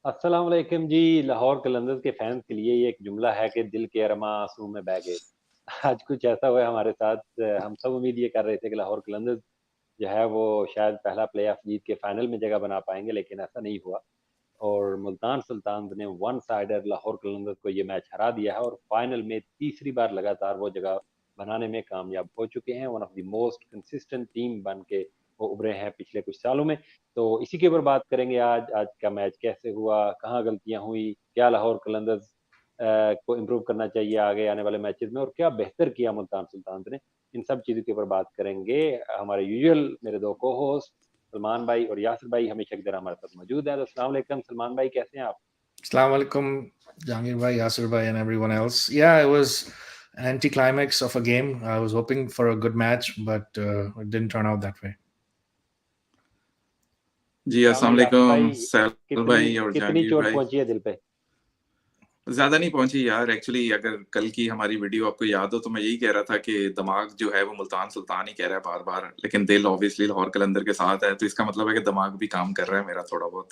अस्सलाम वालेकुम जी। लाहौर कलंदर्स के फैंस के लिए ये एक जुमला है कि दिल के अरमा आंसू में बह गए। आज कुछ ऐसा हुआ है हमारे साथ। हम सब उम्मीद ये कर रहे थे कि लाहौर कलंदर्स जो है वो शायद पहला प्लेऑफ जीत के फाइनल में जगह बना पाएंगे, लेकिन ऐसा नहीं हुआ। और मुल्तान सुल्तान्स ने वन साइडर लाहौर कलंदर्स को ये मैच हरा दिया है और फाइनल में तीसरी बार लगातार वो जगह बनाने में कामयाब हो चुके हैं। One of the most consistent team बन के वो उभरे हैं पिछले कुछ सालों में। तो इसी के ऊपर बात करेंगे। आज आज का मैच कैसे हुआ, कहाँ गलतियां हुई, क्या लाहौर कलंदर्स को इम्प्रूव करना चाहिए आगे आने वाले मैचेस में, और क्या बेहतर किया मुल्तान सुल्तान ने। इन सब चीज़ों के ऊपर बात करेंगे। हमारे यूजुअल मेरे दो को होस्ट सलमान भाई और यासिर भाई हमेशा की तरह हमारे साथ मौजूद है। तो अस्सलाम वालेकुम सलमान भाई, कैसे हैं आप? Assalamu alaikum, Jahangir bhai, Yasir bhai, and everyone else. Yeah, it was an anticlimax of a game. I was hoping for a good match, but it didn't turn out that way. जी क्या अस्सलाम भाई यासिर वालेकुम भाई, cell कितनी भाई और कितनी जहांगीर चोट भाई। पहुंची है दिल पे? ज्यादा नहीं पहुंची यार, एक्चुअली अगर कल की हमारी वीडियो आपको याद हो तो मैं यही कह रहा था कि दिमाग जो है वो मुल्तान सुल्तान ही कह रहा है बार बार, लेकिन दिल ऑब्वियसली लाहौर कलंदर के साथ है, तो इसका मतलब है कि दिमाग भी काम कर रहा है मेरा थोड़ा बहुत।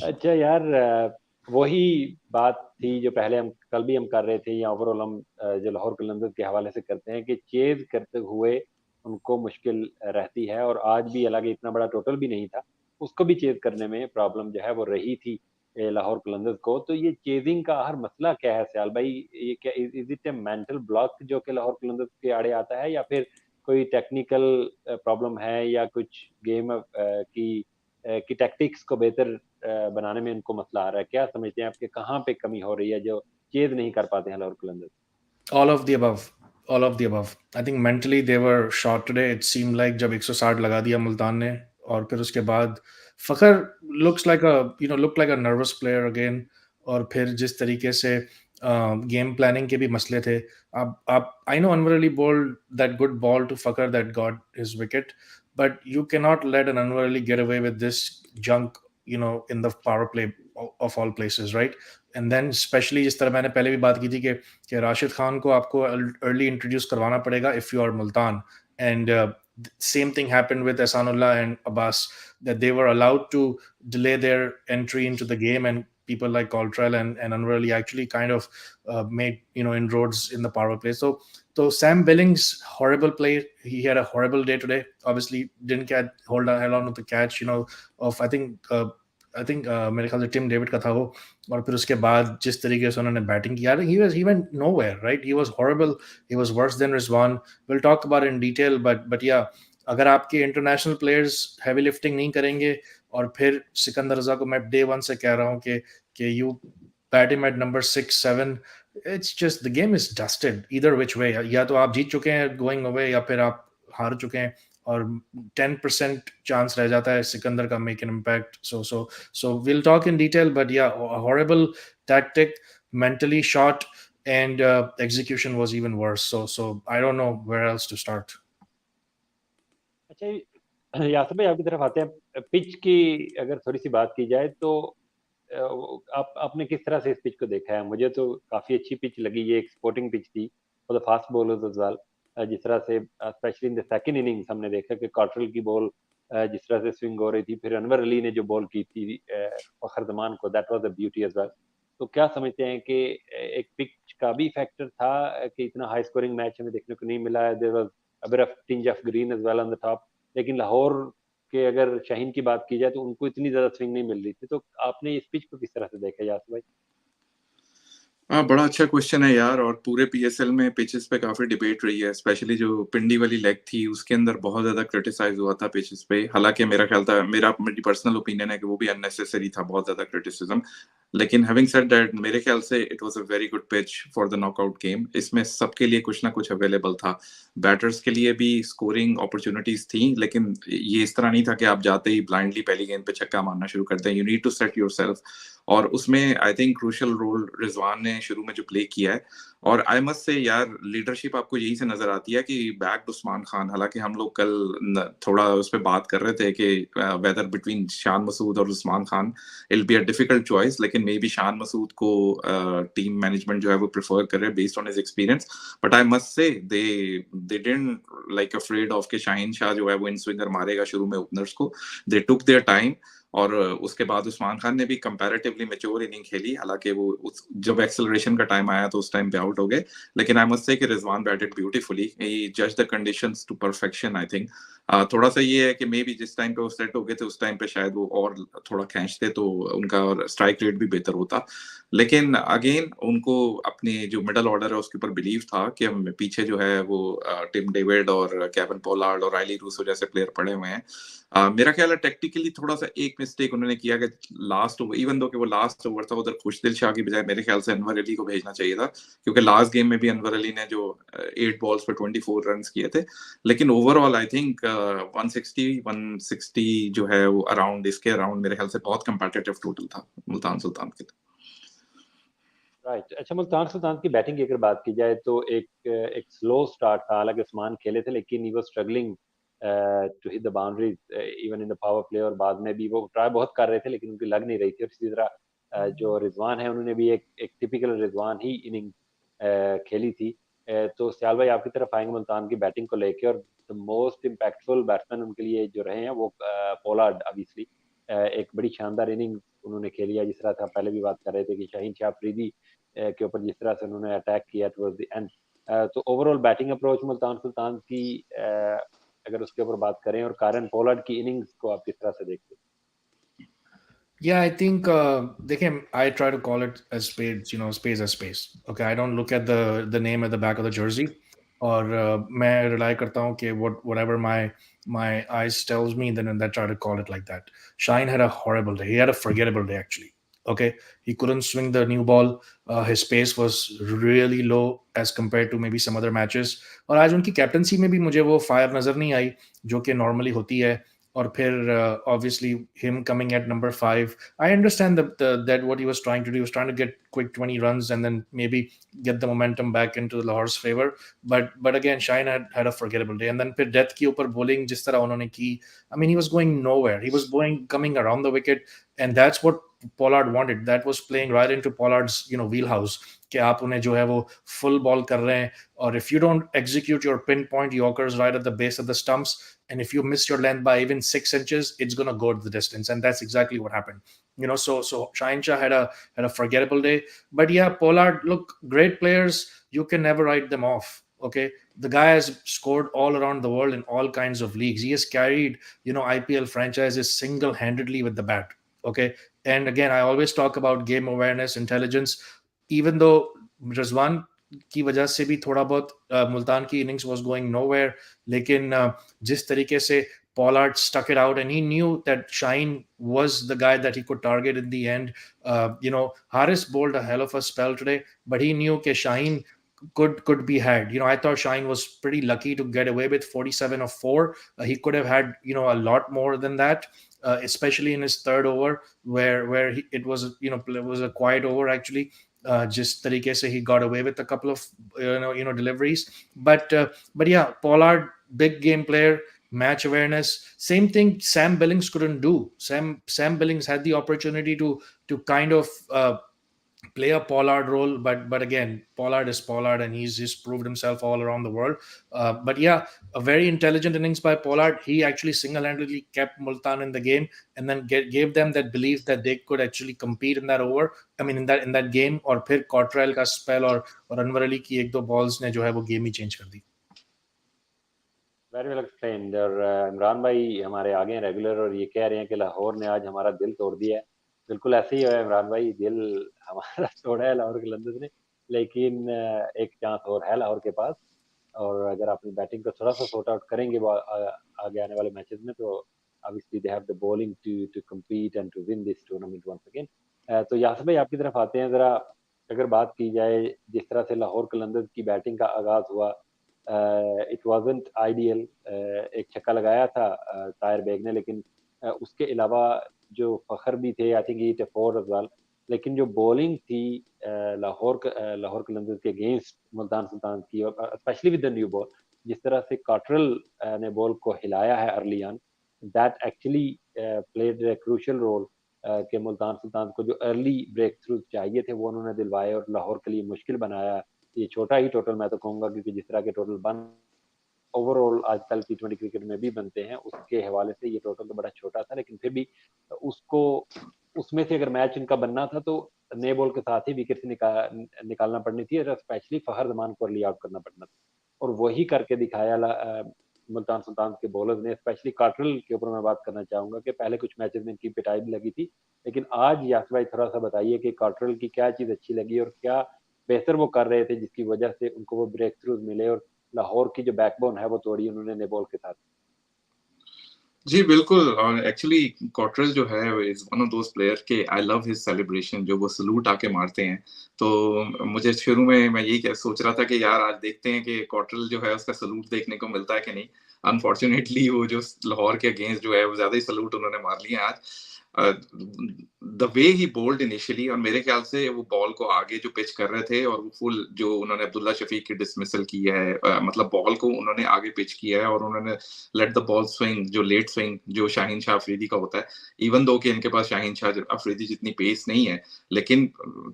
अच्छा यार, वही बात थी जो पहले हम कल भी हम कर रहे थे, या ओवरऑल हम जो लाहौर कलंदर्स के हवाले से करते हैं कि चेज करते हुए उनको मुश्किल रहती है। और आज भी हालांकि इतना बड़ा टोटल भी नहीं था, उसको भी चेज करने में प्रॉब्लम जो है वो रही थी लाहौर कलंदर्स को। तो ये चेजिंग का हर मसला क्या है सयाल भाई? ये क्या is it A mental block जो कि लाहौर कलंदर्स के आड़े आता है, या फिर कोई टेक्निकल प्रॉब्लम है, या कुछ गेम की टैक्टिक्स को बेहतर बनाने में इनको मसला आ रहा है? क्या समझते हैं आपके कहाँ पे कमी हो रही है जो चेज नहीं कर पाते हैं Lahore Qalandars? All of the above. All of the above. I think mentally they were shot today. It seemed like जब 160 लगा दिया मुल्तान ने और फिर उसके बाद फखर looked like a nervous player again. और फिर जिस तरीके से गेम प्लानिंग के भी मसले थे। आप I know Anwar Ali bowled that good ball to Fakhar that got his wicket, but you cannot let an Anwar Ali get away with this junk, in the power play of all places, right? And then specially जिस तरह मैंने पहले भी बात की थी कि राशिद खान को आपको अर्ली इंट्रोड्यूस करवाना पड़ेगा if you are Multan. And same thing happened with Ehsanullah and Abbas, that they were allowed to delay their entry into the game, and people like Coltrell and Anwar Ali actually kind of made inroads in the power play. So Sam Billings, horrible play. He had a horrible day today. Obviously didn't hold on to the catch, of I think मेरे ख्याल से Tim David का था वो। और फिर उसके बाद जिस तरीके से उन्होंने बैटिंग किया, he went nowhere, right? He was horrible. He was worse than Rizwan. We'll talk about it in detail, but yeah, अगर आपके इंटरनेशनल प्लेयर्स हैवी लिफ्टिंग नहीं करेंगे, और फिर सिकंदर रजा को मैं डे वन से कह रहा हूँ कि you bat him at number 6-7, it's just the game is dusted either which way. या तो आप जीत चुके हैं गोइंग अवे, या फिर आप हार चुके हैं, और 10% चांस रह जाता है सिकंदर का make an impact. So will talk in detail, but yeah horrible tactic, mentally shot, and execution was even worse. So I don't know where else to start. अच्छा यासिर भाई, आपकी तरफ आते हैं। पिच की अगर थोड़ी सी बात की जाए तो आपने किस तरह से इस पिच को देखा है? मुझे तो काफी अच्छी पिच लगी। ये एक स्पोर्टिंग पिच थी for the fast bowlers as well. जिस तरह से specially in the second innings हमने देखा कि कॉटरल की बॉल जिस तरह से स्विंग हो रही थी, फिर अनवर अली ने जो बॉल की थी फखर जमान को, that was a beauty as well. तो क्या समझते हैं कि एक पिच का भी फैक्टर था कि इतना हाई स्कोरिंग मैच हमें देखने को नहीं मिला है? There was a bit of tinge of green as well on the top. लेकिन लाहौर के अगर शाहीन की बात की जाए तो उनको इतनी ज्यादा स्विंग नहीं मिल रही थी। तो आपने इस पिच को किस तरह से देखा यासिर भाई? हाँ, बड़ा अच्छा क्वेश्चन है यार। और पूरे पीएसएल में पिचेस पे काफी डिबेट रही है, स्पेशली जो पिंडी वाली लेग थी उसके अंदर बहुत ज्यादा क्रिटिसाइज हुआ था पिचेस पे। हालांकि मेरा ख्याल था, मेरी पर्सनल ओपिनियन है कि वो भी अननेसेसरी था, बहुत ज्यादा क्रिटिसिज्म। लेकिन हैविंग सेड दैट, मेरे ख्याल से it was a very good pitch for the knockout game. इसमें सबके लिए कुछ ना कुछ अवेलेबल था। बैटर्स के लिए भी स्कोरिंग अपॉर्चुनिटीज थी, लेकिन ये इस तरह नहीं था कि आप जाते ही ब्लाइंडली पहली गेंद पे छक्का मारना शुरू करते हैं। You need to set yourself. और उसमें I think crucial role Rizwan ने शुरू में जो प्ले किया है। और आई मस्ट से यार लीडरशिप आपको यही से नजर आती है कि बैक उस्मान खान, हालांकि हम लोग कल थोड़ा उस पर बात कर रहे थे कि वेदर बिटवीन शान मसूद और उस्मान खान इल बी अ डिफिकल्ट चॉइस, लेकिन मे बी शान मसूद को टीम मैनेजमेंट जो है वो प्रेफर कर रहे हैं based on his experience. But I must say they didn't like afraid of के शाहीन शाह जो है वो इन स्विंगर मारेगा शुरू में ओपनर्स को। दे टुक देयर टाइम। और उसके बाद उस्मान खान ने भी कंपैरेटिवली मैच्योर इनिंग खेली, हालांकि वो जब एक्सेलरेशन का टाइम आया तो उस टाइम पे आउट हो गए। लेकिन आई मस्ट से कि रिजवान बैटेड ब्यूटीफुली, ही जज the conditions to perfection I think. थोड़ा सा ये है कि मे बी जिस टाइम पे वो सेट हो गए थे उस टाइम पे शायद वो और थोड़ा खींचते तो उनका स्ट्राइक रेट भी बेहतर होता। लेकिन अगेन उनको अपने जो मिडल ऑर्डर है उसके ऊपर बिलीव था कि हम पीछे जो है वो टिम डेविड और केविन पोलार्ड और राइली रूसो जैसे प्लेयर पड़े हुए हैं। मेरा ख्याल है टेक्निकली थोड़ा सा एक मिस्टेक उन्होंने किया कि लास्ट ओवर, इवन दो कि वो लास्ट ओवर था, उधर खुशदिल शाह की बजाय मेरे ख्याल से अनवर अली को भेजना चाहिए था, क्योंकि लास्ट गेम में भी अनवर अली ने जो 8 बॉल्स पर 24 रन किए थे। लेकिन ओवरऑल आई थिंक 160 जो है वो अराउंड, इसके अराउंड मेरे ख्याल से बहुत कंपेटिटिव टोटल था मुल्तान सुल्तान के लिए। राइट। अच्छा, मुल्तान सुल्तान की बैटिंग की अगर बात की जाए तो एक स्लो स्टार्ट था, हालांकि उस्मान खेले थे लेकिन he was struggling to hit the boundaries even in the power play, और बाद में भी वो ट्राई बहुत कर रहे थे लेकिन उनकी लग नहीं रही थी। और इसी तरह जो रिजवान है उन्होंने भी एक टिपिकल रिजवान ही इनिंग खेली थी। तो सियाल भाई आपकी तरफ आएंगे मुल्तान की बैटिंग को लेके, और द मोस्ट इम्पैक्टफुल बैट्समैन उनके लिए जो रहे हैं वो पोलार्ड ऑब्वियसली एक बड़ी शानदार इनिंग उन्होंने खेली है। जिस तरह से आप पहले भी बात कर रहे थे कि शाहीन शाह अफरीदी के ऊपर जिस तरह से उन्होंने अटैक किया टुवर्ड्स द एंड, तो overall batting approach Multan Sultan की अगर उसके ऊपर बात करें, और कारण पोलार्ड की इनिंग्स को आप किस तरह से देखते हैं? Yeah, I think I try to call it as spades, space as space. Okay, I don't look at the name at the back of the jersey, और मैं rely करता हूँ कि whatever my eyes tells me, then I try to call it like that. Shine had a horrible day. He had a forgettable day actually. Okay, he couldn't swing the new ball. His pace was really low as compared to maybe some other matches. और आज उनकी captaincy में भी मुझे वो fire नजर नहीं आई जो कि नॉर्मली होती है। और फिर obviously him coming at number 5, I understand that what he was trying to do, he was trying to get quick 20 runs and then maybe get the momentum back into Lahore's favor, but again Shine had a forgettable day. And then फिर death के ऊपर bowling जिस तरह उन्होंने की, I mean he was going nowhere, he was coming around the wicket, and that's what Pollard wanted. That was playing right into Pollard's wheelhouse, कि आप उन्हें जो है वो full ball कर रहे हैं, और if you don't execute your pinpoint yorkers right at the base of the stumps, and if you miss your length by even 6 inches, it's going to go to the distance, and that's exactly what happened. So Shaheen Shah had a forgettable day. But yeah, Pollard, look, great players, you can never write them off. Okay, the guy has scored all around the world in all kinds of leagues. He has carried IPL franchises single-handedly with the bat. Okay, and again, I always talk about game awareness, intelligence. Even though Rizwan की वजह से भी थोड़ा बहुत मुल्तान की innings was going nowhere, लेकिन जिस तरीके से Pollard stuck it out, and he knew that Shine was the guy that he could target in the end. Haris bowled a hell of a spell today, but he knew that Shine could be had. I thought Shine was pretty lucky to get away with 47 of 4. He could have had a lot more than that, especially in his third over, where it was it was a quiet over actually. Just तरीके से he got away with a couple of deliveries, but yeah, Pollard, big game player, match awareness. Same thing Sam Billings couldn't do. Sam Billings had the opportunity to kind of play a Pollard role, but again, Pollard is Pollard, and he's just proved himself all around the world. But yeah, a very intelligent innings by Pollard. He actually single-handedly kept Multan in the game, and then gave them that belief that they could actually compete in that over. I mean, in that game. और फिर Cottrell का spell और अनवर अली की एक दो balls ने जो है वो game ही change कर दी. Very well explained. और इमरान भाई हमारे आगे हैं रेगुलर, और ये कह रहे हैं कि लाहौर ने आज हमारा दिल तोड़ दिया है। बिल्कुल ऐसे ही है इमरान भाई, दिल हमारा तोड़ा है लाहौर कलंदर्स ने, लेकिन एक चांस और है लाहौर के पास। और अगर अपनी बैटिंग को थोड़ा सा सॉर्ट आउट करेंगे वो आगे आने वाले मैचेस में, तो obviously they have the bowling to compete and to win this tournament once again. तो यासिर भाई आपकी तरफ आते हैं ज़रा। अगर बात की जाए जिस तरह से लाहौर कलंदर्स की बैटिंग का आगाज़ हुआ, इट वाजंट आइडियल। एक छक्का लगाया था ताहिर बेग ने, लेकिन उसके अलावा जो फखर भी थे, I think he hit a four as well. लेकिन जो बॉलिंग थी लाहौर कलंदर्स के अगेंस्ट मुल्तान सुल्तान की, और specially with the new ball, जिस तरह से कॉटरल ने बॉल को हिलाया है early on, that actually played a crucial role कि मुल्तान सुल्तान को जो अर्ली ब्रेक थ्रू चाहिए थे वो उन्होंने दिलवाए और लाहौर के लिए मुश्किल बनाया। ये छोटा ही टोटल मैं तो कहूँगा, क्योंकि जिस तरह के टोटल बन ओवरऑल आजकल टी20 क्रिकेट में भी बनते हैं, उसके हवाले से ये टोटल तो बड़ा छोटा था, लेकिन फिर भी उसको, उसमें से अगर मैच इनका बनना था तो नए बॉल के साथ ही विकेट निकालना पड़नी थी, और स्पेशली फहर जमान को अर्ली आउट करना पड़ना था, और वही करके दिखाया मुल्तान सुल्तान के बॉलर्स ने। स्पेशली कार्टरल के ऊपर मैं बात करना चाहूंगा कि पहले कुछ मैचेस में इनकी पिटाई भी लगी थी, लेकिन आज यास भाई थोड़ा सा बताइए कि कार्टरल की क्या चीज अच्छी लगी और क्या बेहतर वो कर रहे थे जिसकी वजह से उनको वो ब्रेक थ्रूज मिले और लाहौर की जो बैकबोन है वो तोड़ी उन्होंने ने बॉल के साथ। जी बिल्कुल, और एक्चुअली कॉटरल जो है is one of those player के आई लव हिज सेलिब्रेशन, जो वो सलूट आके मारते हैं। तो मुझे शुरू में मैं यही सोच रहा था कि यार आज देखते हैं कि कॉटरल जो है उसका सलूट देखने को मिलता है कि नहीं। अनफॉर्चुनेटली वो जो लाहौर के अगेंस्ट जो है वो ज्यादा ही सलूट उन्होंने मार लिए आज। The way he bowled initially, और मेरे ख्याल से वो बॉल को आगे जो पिच कर रहे थे और वो फुल जो उन्होंने अब्दुल्ला शफीक की डिसमिसल की है, मतलब बॉल को उन्होंने आगे पिच किया है और उन्होंने लेट द बॉल स्विंग, जो लेट स्विंग जो शाहीन शाह अफरीदी का होता है, इवन दो कि इनके पास शाहीन शाह अफरीदी जितनी पेस नहीं है, लेकिन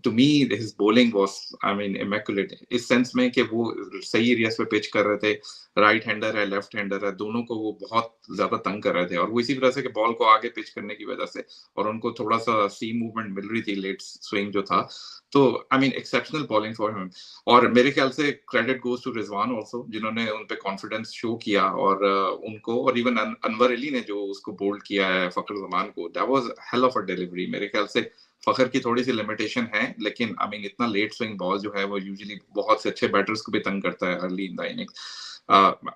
to me his bowling was I mean immaculate, इस सेंस में कि वो सही एरियाज पे पिच कर रहे थे। राइट हैंडर है, लेफ्ट हैंडर है, दोनों को वो बहुत ज्यादा तंग कर रहे थे, और वो इसी वजह से कि बॉल को आगे पिच करने की वजह से और उनको थोड़ा सा सी मूवमेंट मिल रही थी, लेट स्विंग जो था। तो I mean exceptional bowling for him, और मेरे ख्याल से credit goes to Rizwan also, जिन्होंने उन पे कॉन्फिडेंस शो किया, और उनको, और इवन अनवर अली ने जो उसको बोल्ड किया है फखर जमान को, that was hell of a delivery. मेरे ख्याल से फखर की थोड़ी सी लिमिटेशन है, लेकिन आई मीन इतना लेट स्विंग बॉल जो है वो यूजुअली बहुत से अच्छे बैटर्स को भी तंग करता है early in the innings.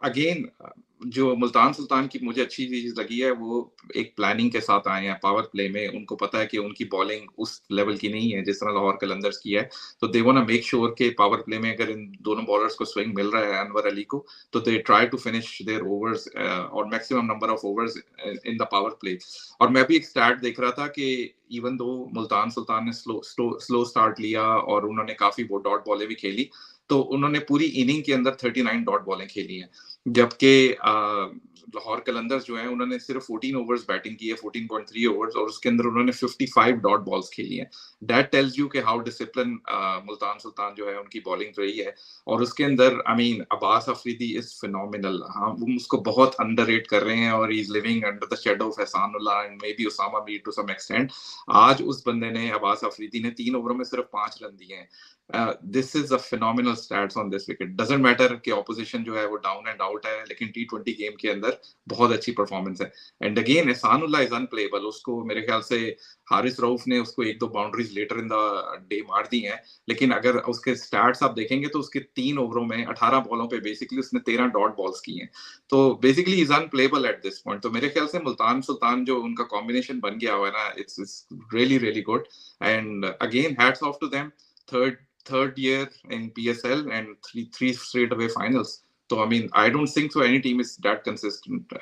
Again जो मुल्तान सुल्तान की मुझे अच्छी चीज लगी है, वो एक प्लानिंग के साथ आए हैं पावर प्ले में। उनको पता है कि उनकी बॉलिंग उस लेवल की नहीं है जिस तरह लाहौर कलंदर्स की है, तो they want to make sure के पावर प्ले में अगर इन दोनों बॉलर्स को स्विंग मिल रहा है अनवर अली को, तो they try to finish their overs और maximum number of overs in the power play. और मैं भी एक स्टैट देख रहा था कि इवन दो मुल्तान सुल्तान ने स्लो स्टार्ट लिया और उन्होंने काफी वो डॉट बॉलें भी खेली, तो उन्होंने पूरी इनिंग के अंदर 39 डॉट बॉलें खेली हैं, जबकि लाहौर कलंदर्स जो है उन्होंने सिर्फ 14 ओवर्स बैटिंग की है, 14.3 ओवर्स, और उसके अंदर उन्होंने 55 डॉट बॉल्स खेली हैं। दैट टेल्स यू कि हाउ डिसिप्लिन मुल्तान सुल्तान जो है उनकी बॉलिंग रही है। और उसके अंदर I mean Abbas Afridi is phenomenal, हाँ वो उसको बहुत अंडररेट कर रहे हैं, और he is living under the shadow of Ehsanullah and maybe Usama Mir to some extent. आज उस बंदे ने, अब्बास अफरीदी ने 3 ओवरों में सिर्फ 5 रन दिए हैं। This is a phenomenal stats on this wicket. Doesn't matter कि ऑपोजिशन जो है वो डाउन एंड आउट है, लेकिन टी20 गेम के अंदर बहुत अच्छी परफॉर्मेंस है। And again Ehsanullah is unplayable, उसको मेरे ख्याल से हारिस रऊफ ने उसको 1-2 boundaries later in the day मार दी हैं, लेकिन अगर उसके स्टैट्स आप देखेंगे तो उसके 3 ओवरों में 18 बॉलों पे बेसिकली उसने 13 डॉट बॉल्स की हैं, तो basically is unplayable at this point. तो मेरे ख्याल से मुल्तान सुल्तान जो उनका कॉम्बिनेशन बन गया हुआ है ना, it's really really good, and again hats off to them. third year in PSL and three straight away finals. तो I mean I don't think so any team is that consistent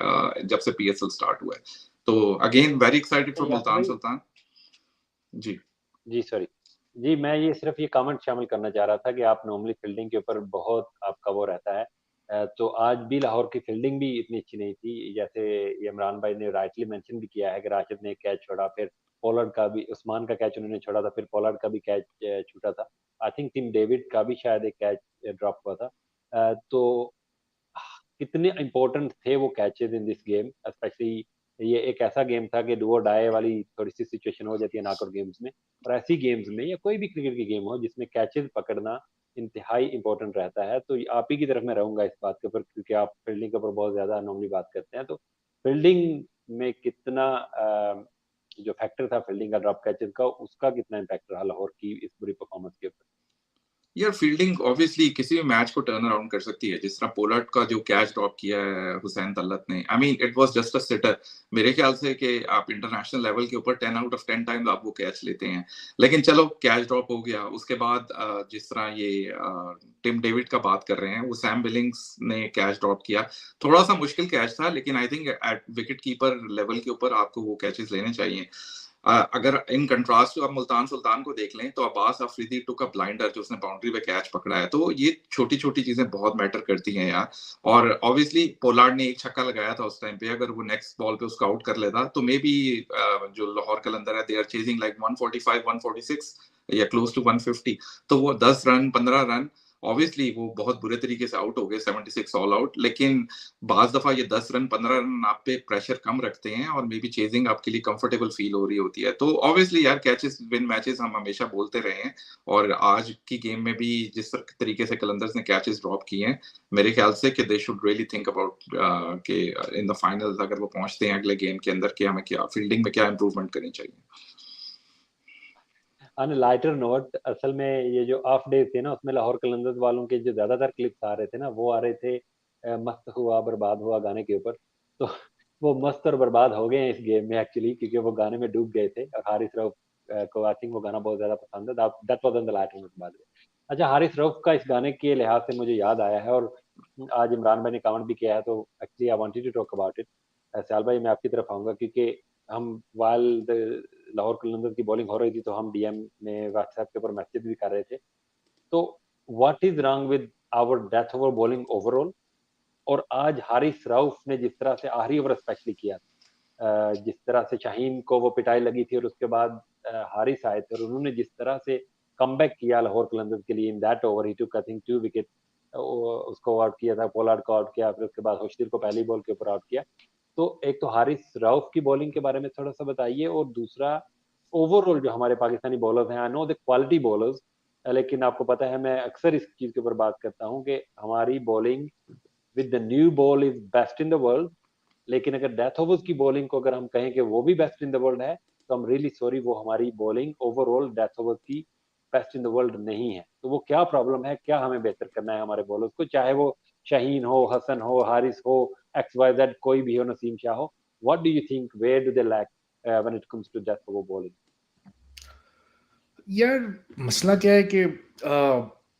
जब से PSL start हुआ है। तो again very excited for Multan Sultan. जी sorry जी, मैं ये सिर्फ ये कमेंट शामिल करना चाह रहा था कि आप नॉर्मली फील्डिंग के ऊपर बहुत आपका वो रहता है, तो आज भी लाहौर की फील्डिंग भी इतनी अच्छी नहीं थी, जैसे इमरान भाई ने राइटली मेंशन भी किया है कि राशिद ने कैच छोड़ा, फिर पोलार्ड का भी, उस्मान का कैच उन्होंने छोड़ा था, फिर पोलार्ड का भी कैच छूटा था, आई थिंक टिम डेविड का भी शायद एक कैच ड्रॉप हुआ था। तो कितने इंपॉर्टेंट थे वो catches in this game, specially ये एक ऐसा गेम था कि डू और डाई वाली थोड़ी सी सिचुएशन हो जाती है नॉकआउट गेम्स में, और ऐसी गेम्स में या कोई भी क्रिकेट की गेम हो जिसमें कैचेज पकड़ना इंतहाई इंपॉर्टेंट रहता है। तो आप ही की तरफ मैं रहूंगा इस बात के ऊपर, क्योंकि आप फील्डिंग के ऊपर बहुत ज्यादा नॉर्मली बात करते हैं, तो फील्डिंग में कितना जो फैक्टर था फील्डिंग का, ड्रॉप कैचेज का, उसका कितना इम्पैक्ट रहा लाहौर की इस बुरी परफॉर्मेंस के ऊपर? यार फील्डिंग ऑब्वियसली किसी भी मैच को टर्न अराउंड कर सकती है, जिस तरह पोलार्ड का जो कैच ड्रॉप किया है हुसैन तल्लत ने, I mean it was just a sitter. मेरे ख्याल से कि आप इंटरनेशनल लेवल के ऊपर 10 आउट ऑफ 10 टाइम्स आप वो कैच लेते हैं, लेकिन चलो कैच ड्रॉप हो गया। उसके बाद जिस तरह ये टिम डेविड का बात कर रहे हैं, वो सैम बिलिंग्स ने कैच ड्रॉप किया, थोड़ा सा मुश्किल कैच था, लेकिन I think at wicket keeper level के ऊपर आपको वो कैचेस लेने चाहिए। अगर इन कंट्रास्ट आप मुल्तान सुल्तान को देख लें तो अब्बास अफरीदी टुक अ ब्लाइंडर जो उसने बाउंड्री पे कैच पकड़ा है, तो ये छोटी छोटी चीजें बहुत मैटर करती हैं यार। और ऑब्वियसली पोलार्ड ने एक छक्का लगाया था उस टाइम पे, अगर वो नेक्स्ट बॉल पे उसको आउट कर लेता तो मे बी जो लाहौर कलंदर है दे आर चेजिंग लाइक 145 146 या क्लोज टू 150, तो वो 10 रन 15 रन ऑब्वियसली वो बहुत बुरे तरीके से आउट हो गए, 76 ऑल आउट। लेकिन बाज दफा ये 10 रन 15 रन आप पे प्रेशर कम रखते हैं और मे बी चेजिंग आपके लिए कंफर्टेबल फील हो रही होती है। तो ऑब्वियसली यार कैचेस विन मैचेस हम हमेशा बोलते रहे हैं, और आज की गेम में भी जिस तरीके से कलंदर्स ने कैचेस ड्रॉप किए हैं, मेरे ख्याल से कि they should really think about कि इन द फाइनल्स अगर वो पहुंचते हैं अगले गेम के अंदर कि हमें क्या फील्डिंग में क्या इंप्रूवमेंट करनी चाहिए। ऑन लाइटर नोट, असल में ये जो ऑफ डे थे ना, उसमें लाहौर कलंदर्स वालों के जो ज्यादातर क्लिप्स आ रहे थे ना, वो आ रहे थे मस्त हुआ बर्बाद हुआ गाने के ऊपर। तो वो मस्त और बर्बाद हो गए हैं इस गेम में एक्चुअली, क्योंकि वो गाने में डूब गए थे। और हारिस रऊफ को आई थिंक वो गाना बहुत ज्यादा पसंद है। That was on the lighter note बाद में। अच्छा, हारिस रऊफ का इस गाने के लिहाज से मुझे याद आया है, और आज इमरान भाई ने कमेंट भी किया है, तो actually I wanted to talk about it. Sial भाई, मैं आपकी तरफ आऊंगा, क्योंकि हम वाल लाहौर कलंदर्स की बॉलिंग हो रही थी तो हम डीएम में व्हाट्सएप के ऊपर मैसेज भी कर रहे थे। तो what is wrong with our death over bowling overall? और आज हारिस रऊफ ने जिस तरह से आखिरी ओवर स्पेशली किया, जिस तरह से शाहीन को वो पिटाई लगी थी, और उसके बाद हारिस आए थे और उन्होंने जिस तरह से कमबैक किया लाहौर कलंदर्स के लिए in that over, he took I think 2 wicket. उसको आउट किया था, पोलार्ड को आउट किया, फिर उसके बाद होशदिल को पहली बॉल के ऊपर आउट किया। तो एक तो हारिस रऊफ की बॉलिंग के बारे में थोड़ा सा बताइए, और दूसरा ओवरऑल जो हमारे पाकिस्तानी बॉलर्स हैं, I know the quality bowlers, लेकिन आपको पता है मैं अक्सर इस चीज के ऊपर बात करता हूँ कि हमारी bowling with the new ball is best in the world. लेकिन अगर डेथ ओवर्स की बॉलिंग को अगर हम कहें कि वो भी बेस्ट इन द वर्ल्ड है, तो हम रियली सॉरी, वो हमारी बॉलिंग ओवरऑल डेथ ओवर्स की बेस्ट इन द वर्ल्ड नहीं है। तो वो क्या प्रॉब्लम है, क्या हमें बेहतर करना है हमारे बॉलर्स को, चाहे वो शाहीन हो, हसन हो, हारिस हो, एक्स वाई जेड कोई भी हो, नसीम शाह हो। What do you think, where do they lack when it comes to death over bowling? यार मसला क्या है कि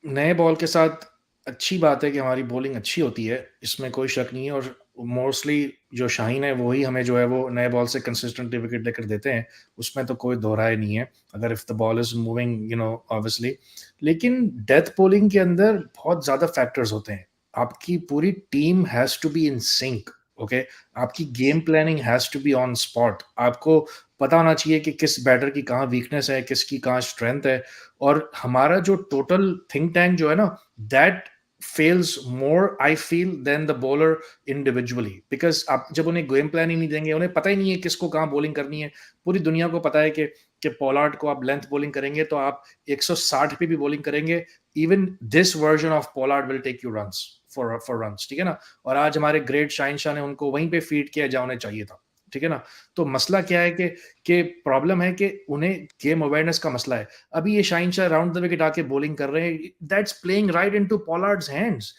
नए बॉल के साथ अच्छी बात है कि हमारी बॉलिंग अच्छी होती है, इसमें कोई शक नहीं है। और मोस्टली जो शाहीन है वही हमें जो है वो नए बॉल से कंसिस्टेंटली विकेट लेकर देते हैं, उसमें तो कोई दो राय नहीं है, अगर if the ball is moving obviously. लेकिन डेथ बॉलिंग के अंदर बहुत ज़्यादा फैक्टर्स होते हैं। आपकी पूरी team has to be in sync, okay? आपकी game planning has to be on spot. आपको पता होना चाहिए कि किस बैटर की कहाँ वीकनेस है, किसकी कहाँ स्ट्रेंथ है। और हमारा जो टोटल थिंक टैंक जो है ना, that fails more I feel than the bowler individually, because आप जब उन्हें गेम प्लान ही नहीं देंगे, उन्हें पता ही नहीं है किसको कहाँ बॉलिंग करनी है। पूरी दुनिया को पता है कि पोलार्ड को आप लेंथ बॉलिंग करेंगे तो आप 160 पे भी बॉलिंग करेंगे, even this version of Pollard will take you runs for runs, ठीक है ना? और आज हमारे ग्रेट शाहिन शाह ने उनको वहीं पे फीड किया जहाँ उन्हें चाहिए था, ठीक है ना? तो मसला क्या है कि प्रॉब्लम है कि उन्हें गेम अवेयरनेस का मसला है। अभी ये Shaheen Shah round the wicket आके बॉलिंग कर रहे हैं, that's playing right into Pollard's hands.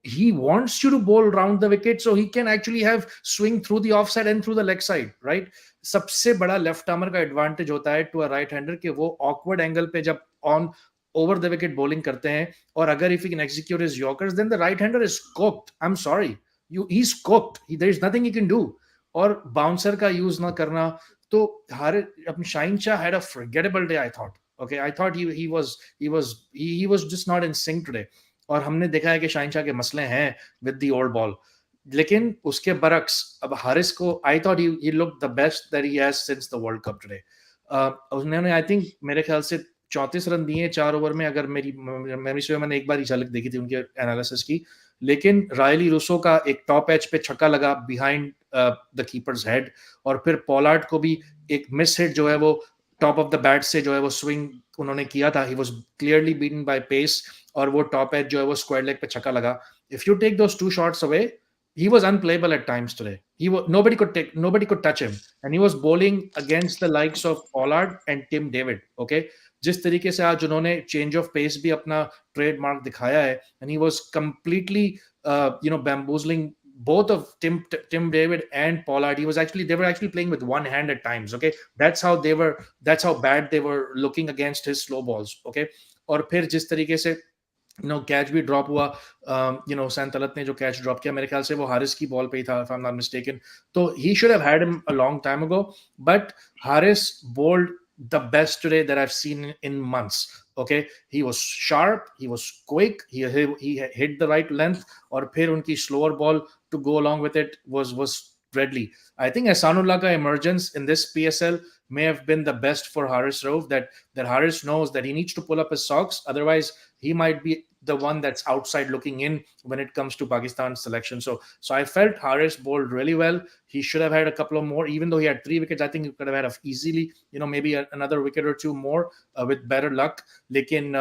He wants you to bowl round the wicket so he can actually have swing through the offside and through the leg side, right? सबसे बड़ा left armour का advantage होता है to a right hander कि वो awkward angle पे जब on over the wicket bowling करते हैं, और अगर if he can execute his yorkers then the right hander is cooked. I am sorry, he is cooked, there is nothing he can do. और bouncer का use ना करना, तो हर अपनी Shaheen Shah had a forgettable day I thought. Okay, I thought he was just not in sync today। और हमने देखा है कि शाहीन शाह के मसले हैं विद द ओल्ड बॉल, लेकिन उसके बरक्स अब हारिस को I thought he look the best that he has since the world cup today. उन्होंने आई थिंक मेरे ख्याल से 34 रन दिए 4 ओवर में, अगर मेरी मेमोरी से मैंने एक बार ही झलक देखी थी उनके एनालिसिस की। लेकिन रायली रूसो का एक टॉप एज पे छक्का लगा बिहाइंड द कीपर्स हेड, और फिर पोलार्ड को भी एक मिस हिट जो है वो टॉप ऑफ द बैट से जो है वो स्विंग उन्होंने किया था, he was clearly beaten by pace, और वो टॉप एज जो है वो स्क्वायर लेग पे छक्का लगा। If you take those two shots away, he was unplayable at times today. Nobody could touch him, and he was bowling against the likes of Pollard and Tim David. Okay, जिस तरीके से आज उन्होंने change of pace भी अपना trademark दिखाया है, and he was completely bamboozling both of Tim David and Pollard. They were actually playing with one hand at times. Okay, that's how bad they were looking against his slow balls. Okay, और फिर जिस तरीके से catch भी drop हुआ, San Talat ने जो catch drop किया मेरे ख्याल से वो हारिस की बॉल पे ही था, if I am not mistaken, तो he should have had him a long time ago, but Haris bowled the best today that I've seen in months. Okay, he was sharp, he was quick, he hit the right length, और फिर उनकी slower ball to go along with it was deadly. I think Ehsanullah ka emergence in this PSL may have been the best for Haris Rauf, that Haris knows that he needs to pull up his socks, otherwise he might be the one that's outside looking in when it comes to Pakistan's selection. So I felt Haris bowled really well. He should have had a couple of more, even though he had 3 wickets. I think he could have had easily, maybe another wicket or two more with better luck. Lekin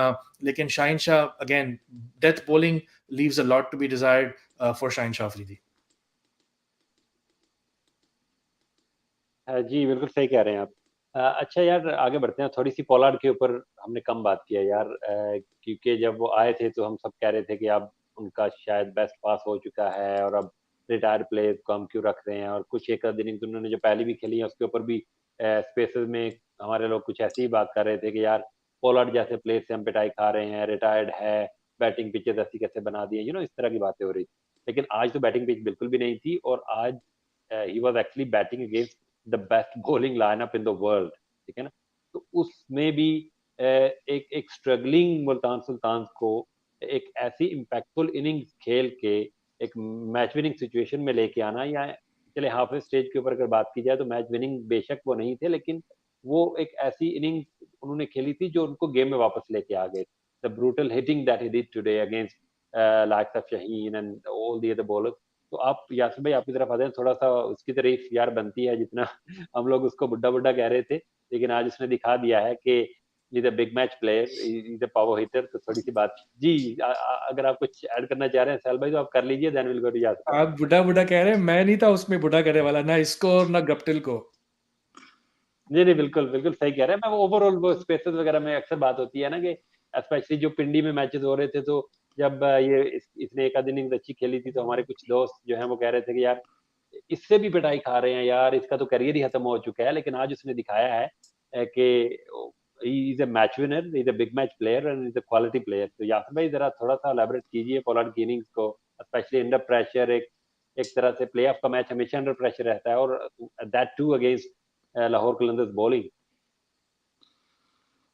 Shaheen Shah, again, death bowling leaves a lot to be desired for Shaheen Shah Afridi. जी बिल्कुल सही कह रहे हैं आप। अच्छा यार, आगे बढ़ते हैं। थोड़ी सी पोलार्ड के ऊपर हमने कम बात किया यार, क्योंकि जब वो आए थे तो हम सब कह रहे थे कि अब उनका शायद बेस्ट पास हो चुका है और अब रिटायर्ड प्लेयर्स को हम क्यों रख रहे हैं, और कुछ एक आध इनिंग्स उन्होंने जो पहले भी खेली है उसके ऊपर भी स्पेसेस में हमारे लोग कुछ ऐसी ही बात कर रहे थे कि यार पोलार्ड जैसे प्लेयर से हम पिटाई खा रहे हैं, रिटायर्ड है, बैटिंग पिचेस ऐसी कैसे बना दी है, इस तरह की बातें हो रही थी। लेकिन आज तो बैटिंग पिच बिल्कुल भी नहीं थी, और आज he was actually batting against the best bowling lineup in the world, ठीक है ना। तो उसमें भी एक स्ट्रगलिंग मुल्तान सुल्तान को एक ऐसी इम्पैक्टफुल इनिंग्स खेल के एक मैच विनिंग सिचुएशन में लेके आना, या चले हाफ स्टेज के ऊपर अगर बात की जाए तो मैच विनिंग बेशक वो नहीं थे, लेकिन वो एक ऐसी इनिंग्स उन्होंने खेली थी जो उनको गेम में वापस लेके आ गए। The brutal hitting that he did today against likes of Shaheen and all the other bowlers. तो आप यासिर भाई आपकी तरफ आते हैं, थोड़ा सा उसकी तारीफ यार बनती है जितना हम लोग उसको बुड्ढा बुड्ढा कह रहे थे, लेकिन आज उसने दिखा दिया है कि is a big match player, is a power hitter. तो थोड़ी सी बात जी, अगर आप कुछ ऐड करना चाह रहे हैं साल भाई तो आप कर लीजिए, then will go to Yasir भाई। आप बुढ़ा बुढ़ा कह रहे हैं, मैं नहीं था उसमें बुढ़ा करने वाला, ना इसको और ना गप्टिल को। नहीं नहीं, बिल्कुल बिल्कुल सही कह रहे हैं। मैं ओवरऑल वो स्पेसेस वगैरह में अक्सर बात होती है ना कि स्पेशली जो पिंडी में मैचेस हो रहे थे, तो जब इसने एक आध इनिंग्स अच्छी खेली थी तो हमारे कुछ दोस्त जो हैं वो कह रहे थे कि यार इससे भी पिटाई खा रहे हैं यार, इसका तो करियर ही खत्म हो चुका है। लेकिन आज उसने दिखाया है कि is a match winner, is a big match player and is a quality player. तो यासिर भाई जरा थोड़ा सा एलैबोरेट कीजिए पोलार्ड की इनिंग्स को, स्पेशली अंडर प्रेशर। एक तरह से प्ले ऑफ का मैच हमेशा अंडर प्रेशर रहता है, और that too against Lahore Qalandars bowling.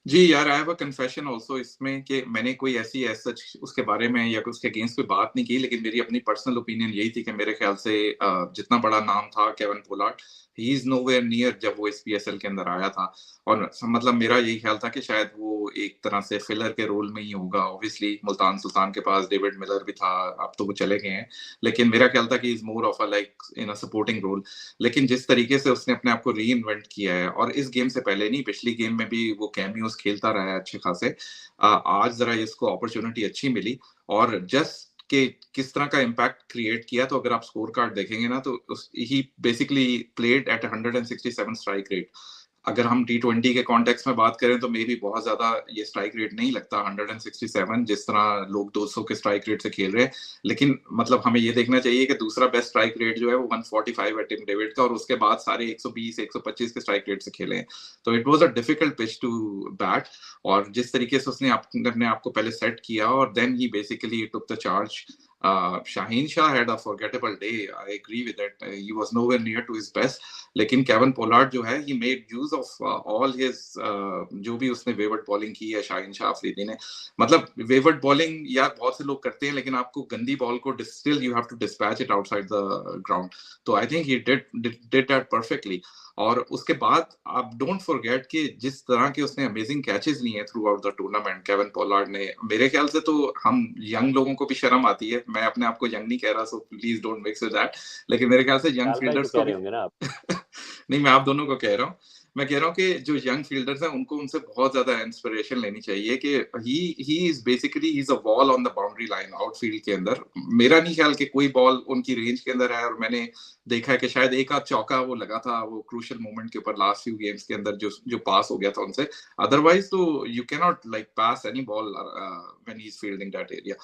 जी यार, I have a confession also इसमें कि मैंने कोई ऐसी एज सच उसके बारे में या उसके अगेंस्ट कोई बात नहीं की, लेकिन मेरी अपनी पर्सनल ओपिनियन यही थी कि मेरे ख्याल से जितना बड़ा नाम था Kevin Pollard, he is nowhere near जब वो इस पीएसएल के अंदर आया था। और मतलब मेरा यही ख्याल था कि शायद वो एक तरह से फिलर के रोल में ही होगा। ऑब्वियसली मुल्तान सुल्तान के पास डेविड मिलर भी था, अब तो वो चले गए हैं, लेकिन मेरा ख्याल था कि is more of a like in a supporting role. लेकिन जिस तरीके से उसने अपने आप को री इन्वेंट किया है, और इस गेम से पहले नहीं, पिछली गेम में भी वो कैमियोस खेलता रहा है अच्छे खासे। आज जरा इसको अपॉर्चुनिटी अच्छी मिली, और जस्ट के किस तरह का इम्पैक्ट क्रिएट किया, तो अगर आप स्कोर कार्ड देखेंगे ना, तो he basically played at 167 strike rate. अगर हम T20 के कॉन्टेक्स्ट में बात करें तो मे भी बहुत ज्यादा ये स्ट्राइक रेट नहीं लगता 167, जिस तरह लोग 200 के स्ट्राइक रेट से खेल रहे हैं। लेकिन मतलब हमें ये देखना चाहिए कि दूसरा बेस्ट स्ट्राइक रेट जो है वो 145 है टिम डेविड का, और उसके बाद सारे 120 125 के स्ट्राइक रेट से खेले हैं। तो it was a difficult pitch to bat, और जिस तरीके से उसने अपने आप को पहले सेट किया और then he basically took the charge. Shaheen Shah had a forgettable day. I agree with that. He was nowhere near to his best. लेकिन केविन पोलार्ड जो है, he made use of all his जो भी उसने wayward bowling की है शाहीन शाह अफरीदी ने। मतलब वेवर्ड बॉलिंग यार बहुत से लोग करते हैं, लेकिन आपको गंदी बॉल को still you have to dispatch it outside the ground. तो I think he did that perfectly. और उसके बाद आप डोंट फॉरगेट कि जिस तरह के उसने अमेजिंग कैचेस लिए हैं through out the tournament Kevin Pollard ने, मेरे ख्याल से तो हम यंग लोगों को भी शर्म आती है। मैं अपने आप को यंग नहीं कह रहा, so please don't mix with that, लेकिन मेरे ख्याल से यंग लाल भाई को फील्डर्स कह को रहे भी होंगे ना आप? नहीं, मैं आप दोनों को कह रहा हूँ। मैं कह रहा हूँ कि जो यंग फील्डर्स हैं उनको उनसे बहुत ज्यादा इंस्पिरेशन लेनी चाहिए कि he is basically he is a wall on the boundary line outfield के अंदर। मेरा नहीं ख्याल कि कोई बॉल उनकी रेंज के अंदर है, और मैंने देखा है कि शायद एक आध चौका वो लगा था वो क्रूशियल मोमेंट के ऊपर लास्ट फ्यू गेम्स के अंदर जो पास हो गया था उनसे। अदरवाइज तो you can not like pass any ball when he is fielding that area.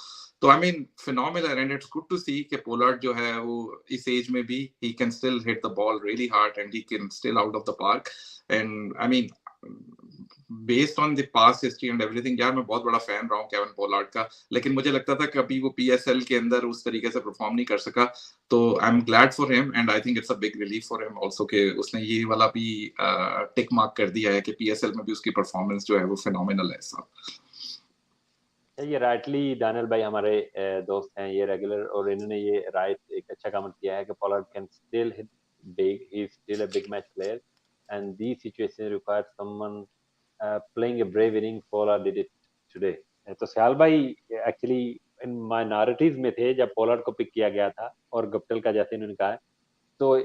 तो I mean phenomenal, and it's good to see कि पोलार्ड जो है वो इस एज में भी he can still hit the ball really hard and he can still out of the park. And I mean based on the past history and everything, यार मैं बहुत बड़ा फैन रहा हूँ केविन पोलार्ड का, लेकिन मुझे लगता था कि अभी वो पीएसएल के अंदर उस तरीके से परफॉर्म नहीं कर सका। तो I am glad for him and I think it's a big relief for him also कि उसने ये वाला भी टिक मार्क कर दिया है कि पीएसएल में भी उसकी परफॉर्मेंस जो है वो फिनोमिनल है साहब। ये राइटली दानियल भाई हमारे दोस्त हैं ये रेगुलर, और इन्होंने ये राइट एक अच्छा कमेंट किया है कि Pollard can still hit big, he is still a big match player and the situation required someone playing a brave inning, Pollard did it today. तो सयाल भाई एक्चुअली इन माइनॉरिटीज में थे जब पोलार्ड को पिक किया गया था, और गप्टिल का जैसे इन्होंने कहा है, तो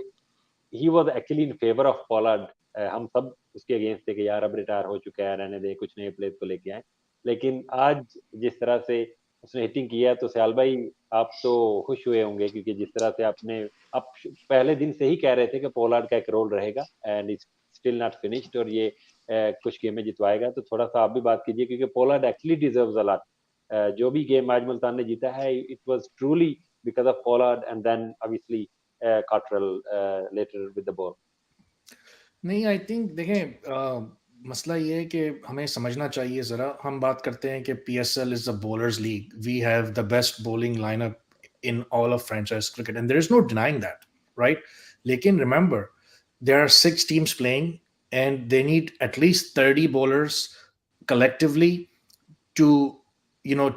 he was actually in favour of Pollard. हम सब उसके अगेंस्ट थे कि यार अब रिटायर हो चुका है, रहने दे, कुछ नए प्लेयर को लेके आए। लेकिन आज जिस तरह से उसने हिटिंग किया है, तो सयाल भाई आप तो खुश हुए होंगे, क्योंकि जिस तरह से आपने आप पहले दिन से ही कह रहे थे कि पोलार्ड का एक रोल रहेगा and is still not finished, और ये कुछ गेमें जितवाएगा। तो थोड़ा सा आप भी बात कीजिए, क्योंकि Pollard actually deserves a lot. जो भी गेम आज मुल्तान ने जीता है, it was truly because of Pollard and then obviously Cottrell later with the ball. नहीं, आई थिंक देखें, मसला ये है कि हमें समझना चाहिए ज़रा, हम बात करते हैं कि PSL is the bowlers league, we have the best bowling lineup in all of franchise cricket and there is no denying that, right? लेकिन remember, there are 6 teams playing and they need at least 30 bowlers collectively to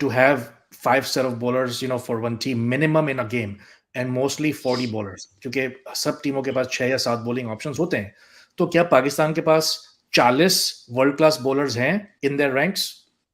to have 5 set of bowlers for one team minimum in a game and mostly 40 bowlers, क्योंकि सब टीमों के पास 6 या 7 bowling options होते हैं। तो क्या पाकिस्तान के पास 40 वर्ल्ड क्लास बॉलर्स हैं in their ranks?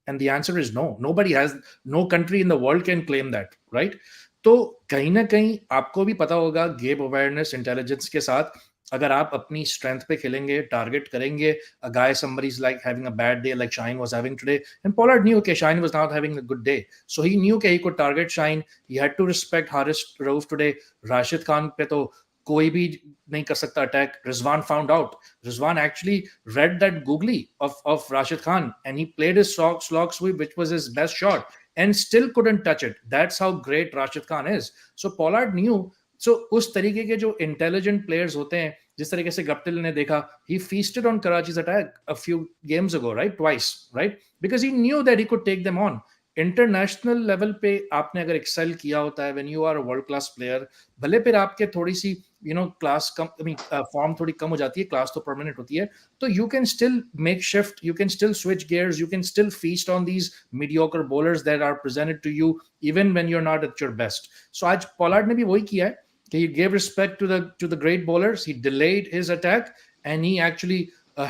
And the answer is no, nobody has, no country in the world can claim that, right? तो कहीं ना कहीं आपको भी पता होगा, गेम अवेयरनेस इंटेलिजेंस के साथ अगर आप अपनी स्ट्रेंथ पे खेलेंगे, टारगेट करेंगे, a guy, somebody is like having a bad day like Shine was having today, and Pollard knew that Shine was not having a good day, so he knew that he could target Shine. He had to respect Haris Rauf today. Rashid Khan पे तो कोई भी नहीं कर सकता attack. Rizwan found out. Rizwan actually read that googly of Rashid Khan and he played his slog sweep, which was his best shot, and still couldn't touch it. That's how great Rashid Khan is. So Pollard knew. So उस तरीके के जो intelligent players होते हैं, जिस तरीके से Guptill ने देखा, he feasted on Karachi's attack a few games ago, right? Twice, right? Because he knew that he could take them on. International level पे आपने अगर एक्सेल किया होता है, when you are a world class player, भले फिर आपके थोड़ी सी क्लास कम, फॉर्म थोड़ी कम हो जाती है, क्लास तो परमानेंट होती है, तो you can still make shift, you can still switch gears, you can still feast on these mediocre bowlers that are presented to you even when you are not at your best. So आज Pollard ने भी वही किया है कि he gave respect to the great bowlers. He delayed his attack and he actually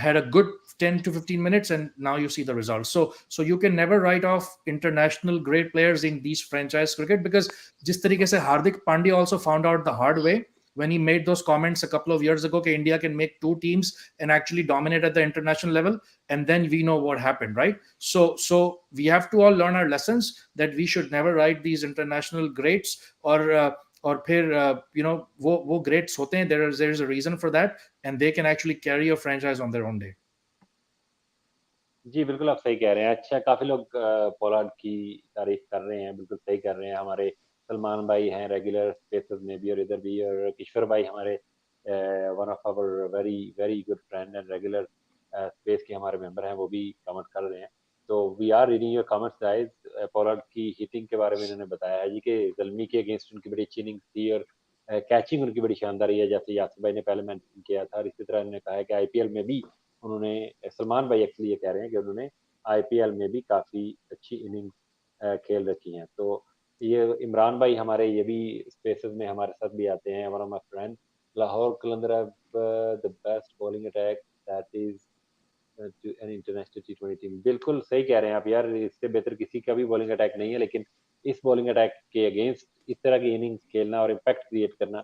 had a good 10 to 15 minutes, and now you see the results. So you can never write off international great players in these franchise cricket, because जिस तरीके से Hardik Pandya also found out the hard way when he made those comments a couple of years ago that India can make 2 teams and actually dominate at the international level, and then we know what happened, right? So we have to all learn our lessons that we should never write these international greats, और फिर वो greats होते हैं, there is a reason for that and they can actually carry a franchise on their own day. जी बिल्कुल, आप सही कह रहे हैं। अच्छा, काफी लोग पोलार्ड की तारीफ कर रहे हैं, बिल्कुल सही कर रहे हैं। हमारे सलमान भाई हैं रेगुलर स्पेसेस में भी और इधर भी, और किशोर भाई हमारे one of our very very good friend and regular space के हमारे मेंबर हैं, वो भी कमेंट कर रहे हैं। तो we are reading your comments guys. Pollard की हिटिंग के बारे में इन्होंने बताया है जी कि ज़ल्मी के अगेंस्ट उनकी बड़ी अच्छी इनिंग्स थी, और कैचिंग उनकी बड़ी शानदार रही है, जैसे यासिर भाई ने पहले मेंशन किया था। और इसी तरह उन्होंने कहा है कि आईपीएल में भी उन्होंने, सलमान भाई एक्चुअली ये कह रहे हैं कि उन्होंने आईपीएल में भी काफ़ी अच्छी इनिंग्स खेल रखी हैं। तो ये इमरान भाई हमारे ये भी स्पेसेस में हमारे साथ भी आते हैं, one of my friend. Lahore Qalandar the best bowling attack that is an international T20 team. बिल्कुल सही कह रहे हैं आप यार, इससे बेहतर किसी का भी बॉलिंग अटैक नहीं है, लेकिन इस बॉलिंग अटैक के अगेंस्ट इस तरह की इनिंग्स खेलना और इम्पैक्ट क्रिएट करना,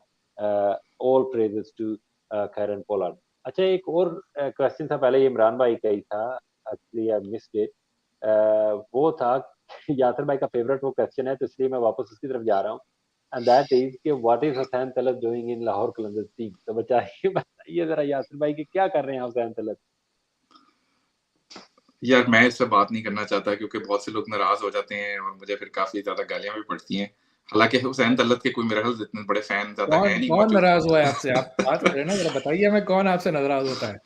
ऑल प्रेजेस टू खैरन पोलार्ड। अच्छा, एक और क्वेश्चन था, पहले ये इमरान भाई का ही था, एक्चुअली आई मिस्ड इट। वो था यासिर भाई का फेवरेट वो क्वेश्चन है, तो इसलिए मैं वापस उसकी तरफ जा रहा हूँ, एंड दैट इज कि व्हाट इज हुसैन तलब doing in Lahore Qalandars team. तो बताइए जरा यासिर भाई कि क्या कर रहे हैं हुसैन तलब। यार मैं इस पे बात नहीं करना चाहता क्योंकि बहुत से लोग नाराज हो जाते हैं और मुझे फिर काफी ज्यादा गालियां भी पड़ती हैं। हालांकि हुसैन तलत के कोई मेरे ख्याल से इतने बड़े फैन ज्यादा है नहीं कौन मौजूद। नाराज हुआ है आपसे? आप बात करें ना, जरा बताइए हमें, कौन आपसे नाराज होता है?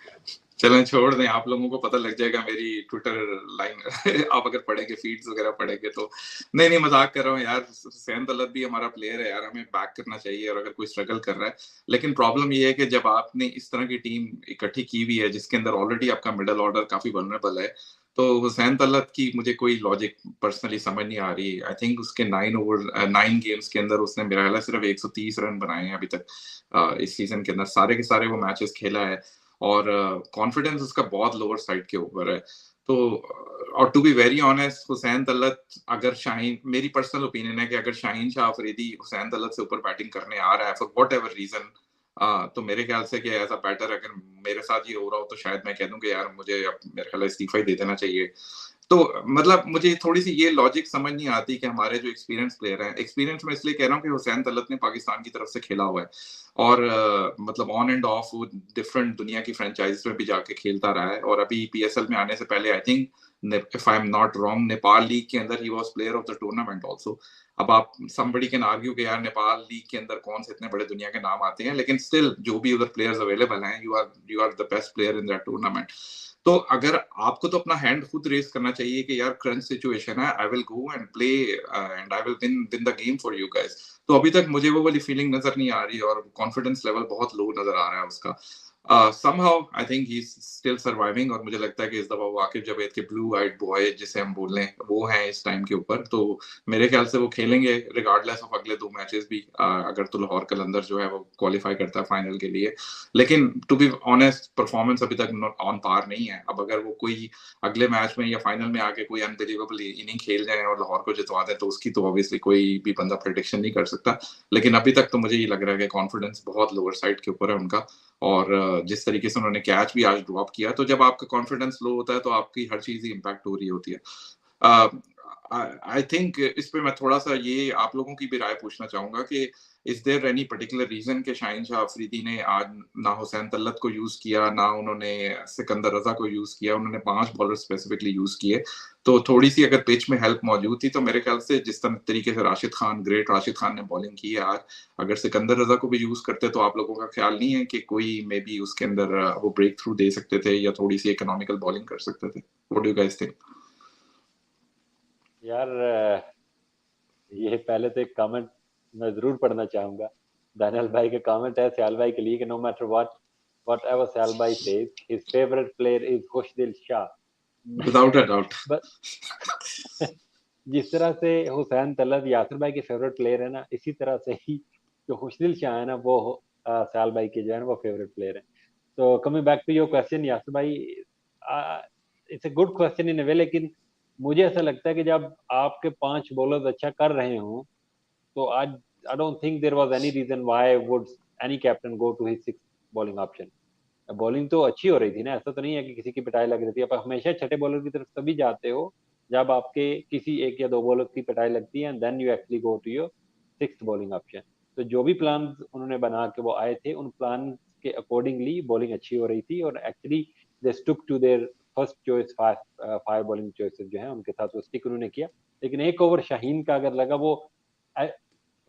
चलें छोड़ दें, आप लोगों को पता लग जाएगा मेरी ट्विटर लाइन आप अगर पढ़ेंगे, फीड्स वगैरह पढ़ेंगे तो। नहीं मजाक कर रहा हूँ यार, हुसैन तलत भी हमारा प्लेयर है यार, हमें बैक करना चाहिए और अगर कोई स्ट्रगल कर रहा है। लेकिन प्रॉब्लम ये है कि जब आपने इस तरह की टीम इकट्ठी की हुई है जिसके अंदर ऑलरेडी आपका मिडल ऑर्डर काफी वल्नरेबल है, तो हुसैन तलत की मुझे कोई लॉजिक पर्सनली समझ नहीं आ रही। आई थिंक उसके 9 गेम्स के अंदर उसने मेरा ख्याल है सिर्फ 130 रन बनाए हैं अभी तक इस सीजन के अंदर, सारे के सारे वो मैचेस खेला है और कॉन्फिडेंस उसका बहुत लोअर साइड के ऊपर है। तो और to be very honest, Hussain Talat अगर शाहीन, मेरी पर्सनल ओपिनियन है कि अगर शाहीन शाह अफरीदी हुसैन तलत से ऊपर बैटिंग करने आ रहा है फॉर वॉट एवर रीजन, तो मेरे ख्याल से कि एज अ बैटर अगर मेरे साथ ये हो रहा हो तो शायद मैं कह दूं कि यार मुझे अब मेरे ख्याल इस्तीफा ही दे देना चाहिए। तो मतलब मुझे थोड़ी सी ये लॉजिक समझ नहीं आती कि हमारे जो एक्सपीरियंस प्लेयर हैं, एक्सपीरियंस मैं इसलिए कह रहा हूँ कि हुसैन तलत ने पाकिस्तान की तरफ से खेला हुआ है और मतलब ऑन एंड ऑफ वो डिफरेंट दुनिया की फ्रेंचाइजीज में भी जाके खेलता रहा है और अभी पीएसएल में आने से पहले I think, if I am not wrong, Nepal league के अंदर he was player of the tournament also. अब आप समबडी कैन आर्ग्यू कि यार नेपाल लीग के अंदर कौन से इतने बड़े दुनिया के नाम आते हैं, लेकिन स्टिल जो भी उधर प्लेयर्स अवेलेबल हैं, you are the best player in that tournament. तो अगर आपको तो अपना हैंड खुद रेस करना चाहिए कि यार क्रंच सिचुएशन है, I will go and play and I will win the game for you guys. तो अभी तक मुझे वो वाली फीलिंग नजर नहीं आ रही और कॉन्फिडेंस लेवल बहुत लो नजर आ रहा है उसका। somehow I think he's still surviving और मुझे लगता है कि इस दफा वाकिफ जावेद के ब्लू आइड बॉय जिसे हम बोल रहे हैं वो हैं इस टाइम के ऊपर, तो मेरे ख्याल से वो खेलेंगे रिगार्डलेस ऑफ अगले 2 मैचेस भी, अगर तो लाहौर कलंदर जो है वो क्वालिफाई करता है फाइनल के लिए। लेकिन टू बी ऑनेस्ट परफॉर्मेंस अभी तक ऑन पार नहीं है। अब अगर वो कोई अगले मैच में या फाइनल में आके कोई अनबिलीवेबल इनिंग खेल जाए और लाहौर को जितवा दे तो उसकी तो ऑब्वियसली कोई भी बंदा प्रेडिक्शन नहीं कर सकता। लेकिन अभी तक तो मुझे ये लग रहा है कि कॉन्फिडेंस बहुत लोअर साइड के ऊपर है उनका और जिस तरीके से उन्होंने कैच भी आज ड्रॉप किया, तो जब आपका कॉन्फिडेंस लो होता है तो आपकी हर चीज ही इम्पैक्ट हो रही होती है। आई थिंक इस पे मैं थोड़ा सा ये आप लोगों की भी राय पूछना चाहूंगा कि is there any particular reason कि शाहीन शाह अफरीदी ने आज ना हुसैन तलत को यूज किया ना उन्होंने सिकंदर रजा को यूज किया, उन्होंने 5 बॉलर स्पेसिफिकली यूज किए। तो थोड़ी सी अगर पिच में हेल्प मौजूद थी तो मेरे ख्याल से जिस तरीके से ग्रेट राशिद खान ने बॉलिंग की है आज, अगर सिकंदर रजा को भी यूज करते तो आप लोगों का ख्याल नहीं है कि कोई मे बी उसके अंदर वो ब्रेक थ्रू दे सकते थे या थोड़ी सी इकोनॉमिकल बॉलिंग कर सकते थे? What do you guys think? यार ये पहले तो एक कमेंट मैं जरूर पढ़ना चाहूंगा। दानियल भाई का कमेंट है सयाल भाई के लिए कि no matter what ever Sial भाई says his favourite player is Khushdil Shah. Without a doubt. बस जिस तरह से हुसैन तलत यासिर भाई के फेवरेट प्लेयर है ना, इसी तरह से ही जो खुशदिल शाह है ना वो सयाल भाई के जो है ना वो फेवरेट प्लेयर है। तो coming back to your question Yasir भाई, it's a good question in a way, लेकिन मुझे ऐसा लगता है कि जब आपके 5 बॉलर्स अच्छा कर रहे हों तो आज I don't think there was any reason why would any captain go to his 6th bowling option. Bowling तो अच्छी हो रही थी ना, ऐसा तो नहीं है कि किसी की पिटाई लग रही थी। आप हमेशा छठे बॉलर की तरफ तभी जाते हो जब आपके किसी एक या 2 बॉलर की पिटाई लगती है, and then you actually go to your 6th bowling option. तो जो भी प्लान उन्होंने बना के वो आए थे उन प्लान के अकॉर्डिंगली बॉलिंग अच्छी हो रही थी और actually they stuck to their first choice 5 bowling choices जो है उनके साथ वो स्टिक उन्होंने किया। लेकिन एक ओवर शाहीन का अगर लगा, वो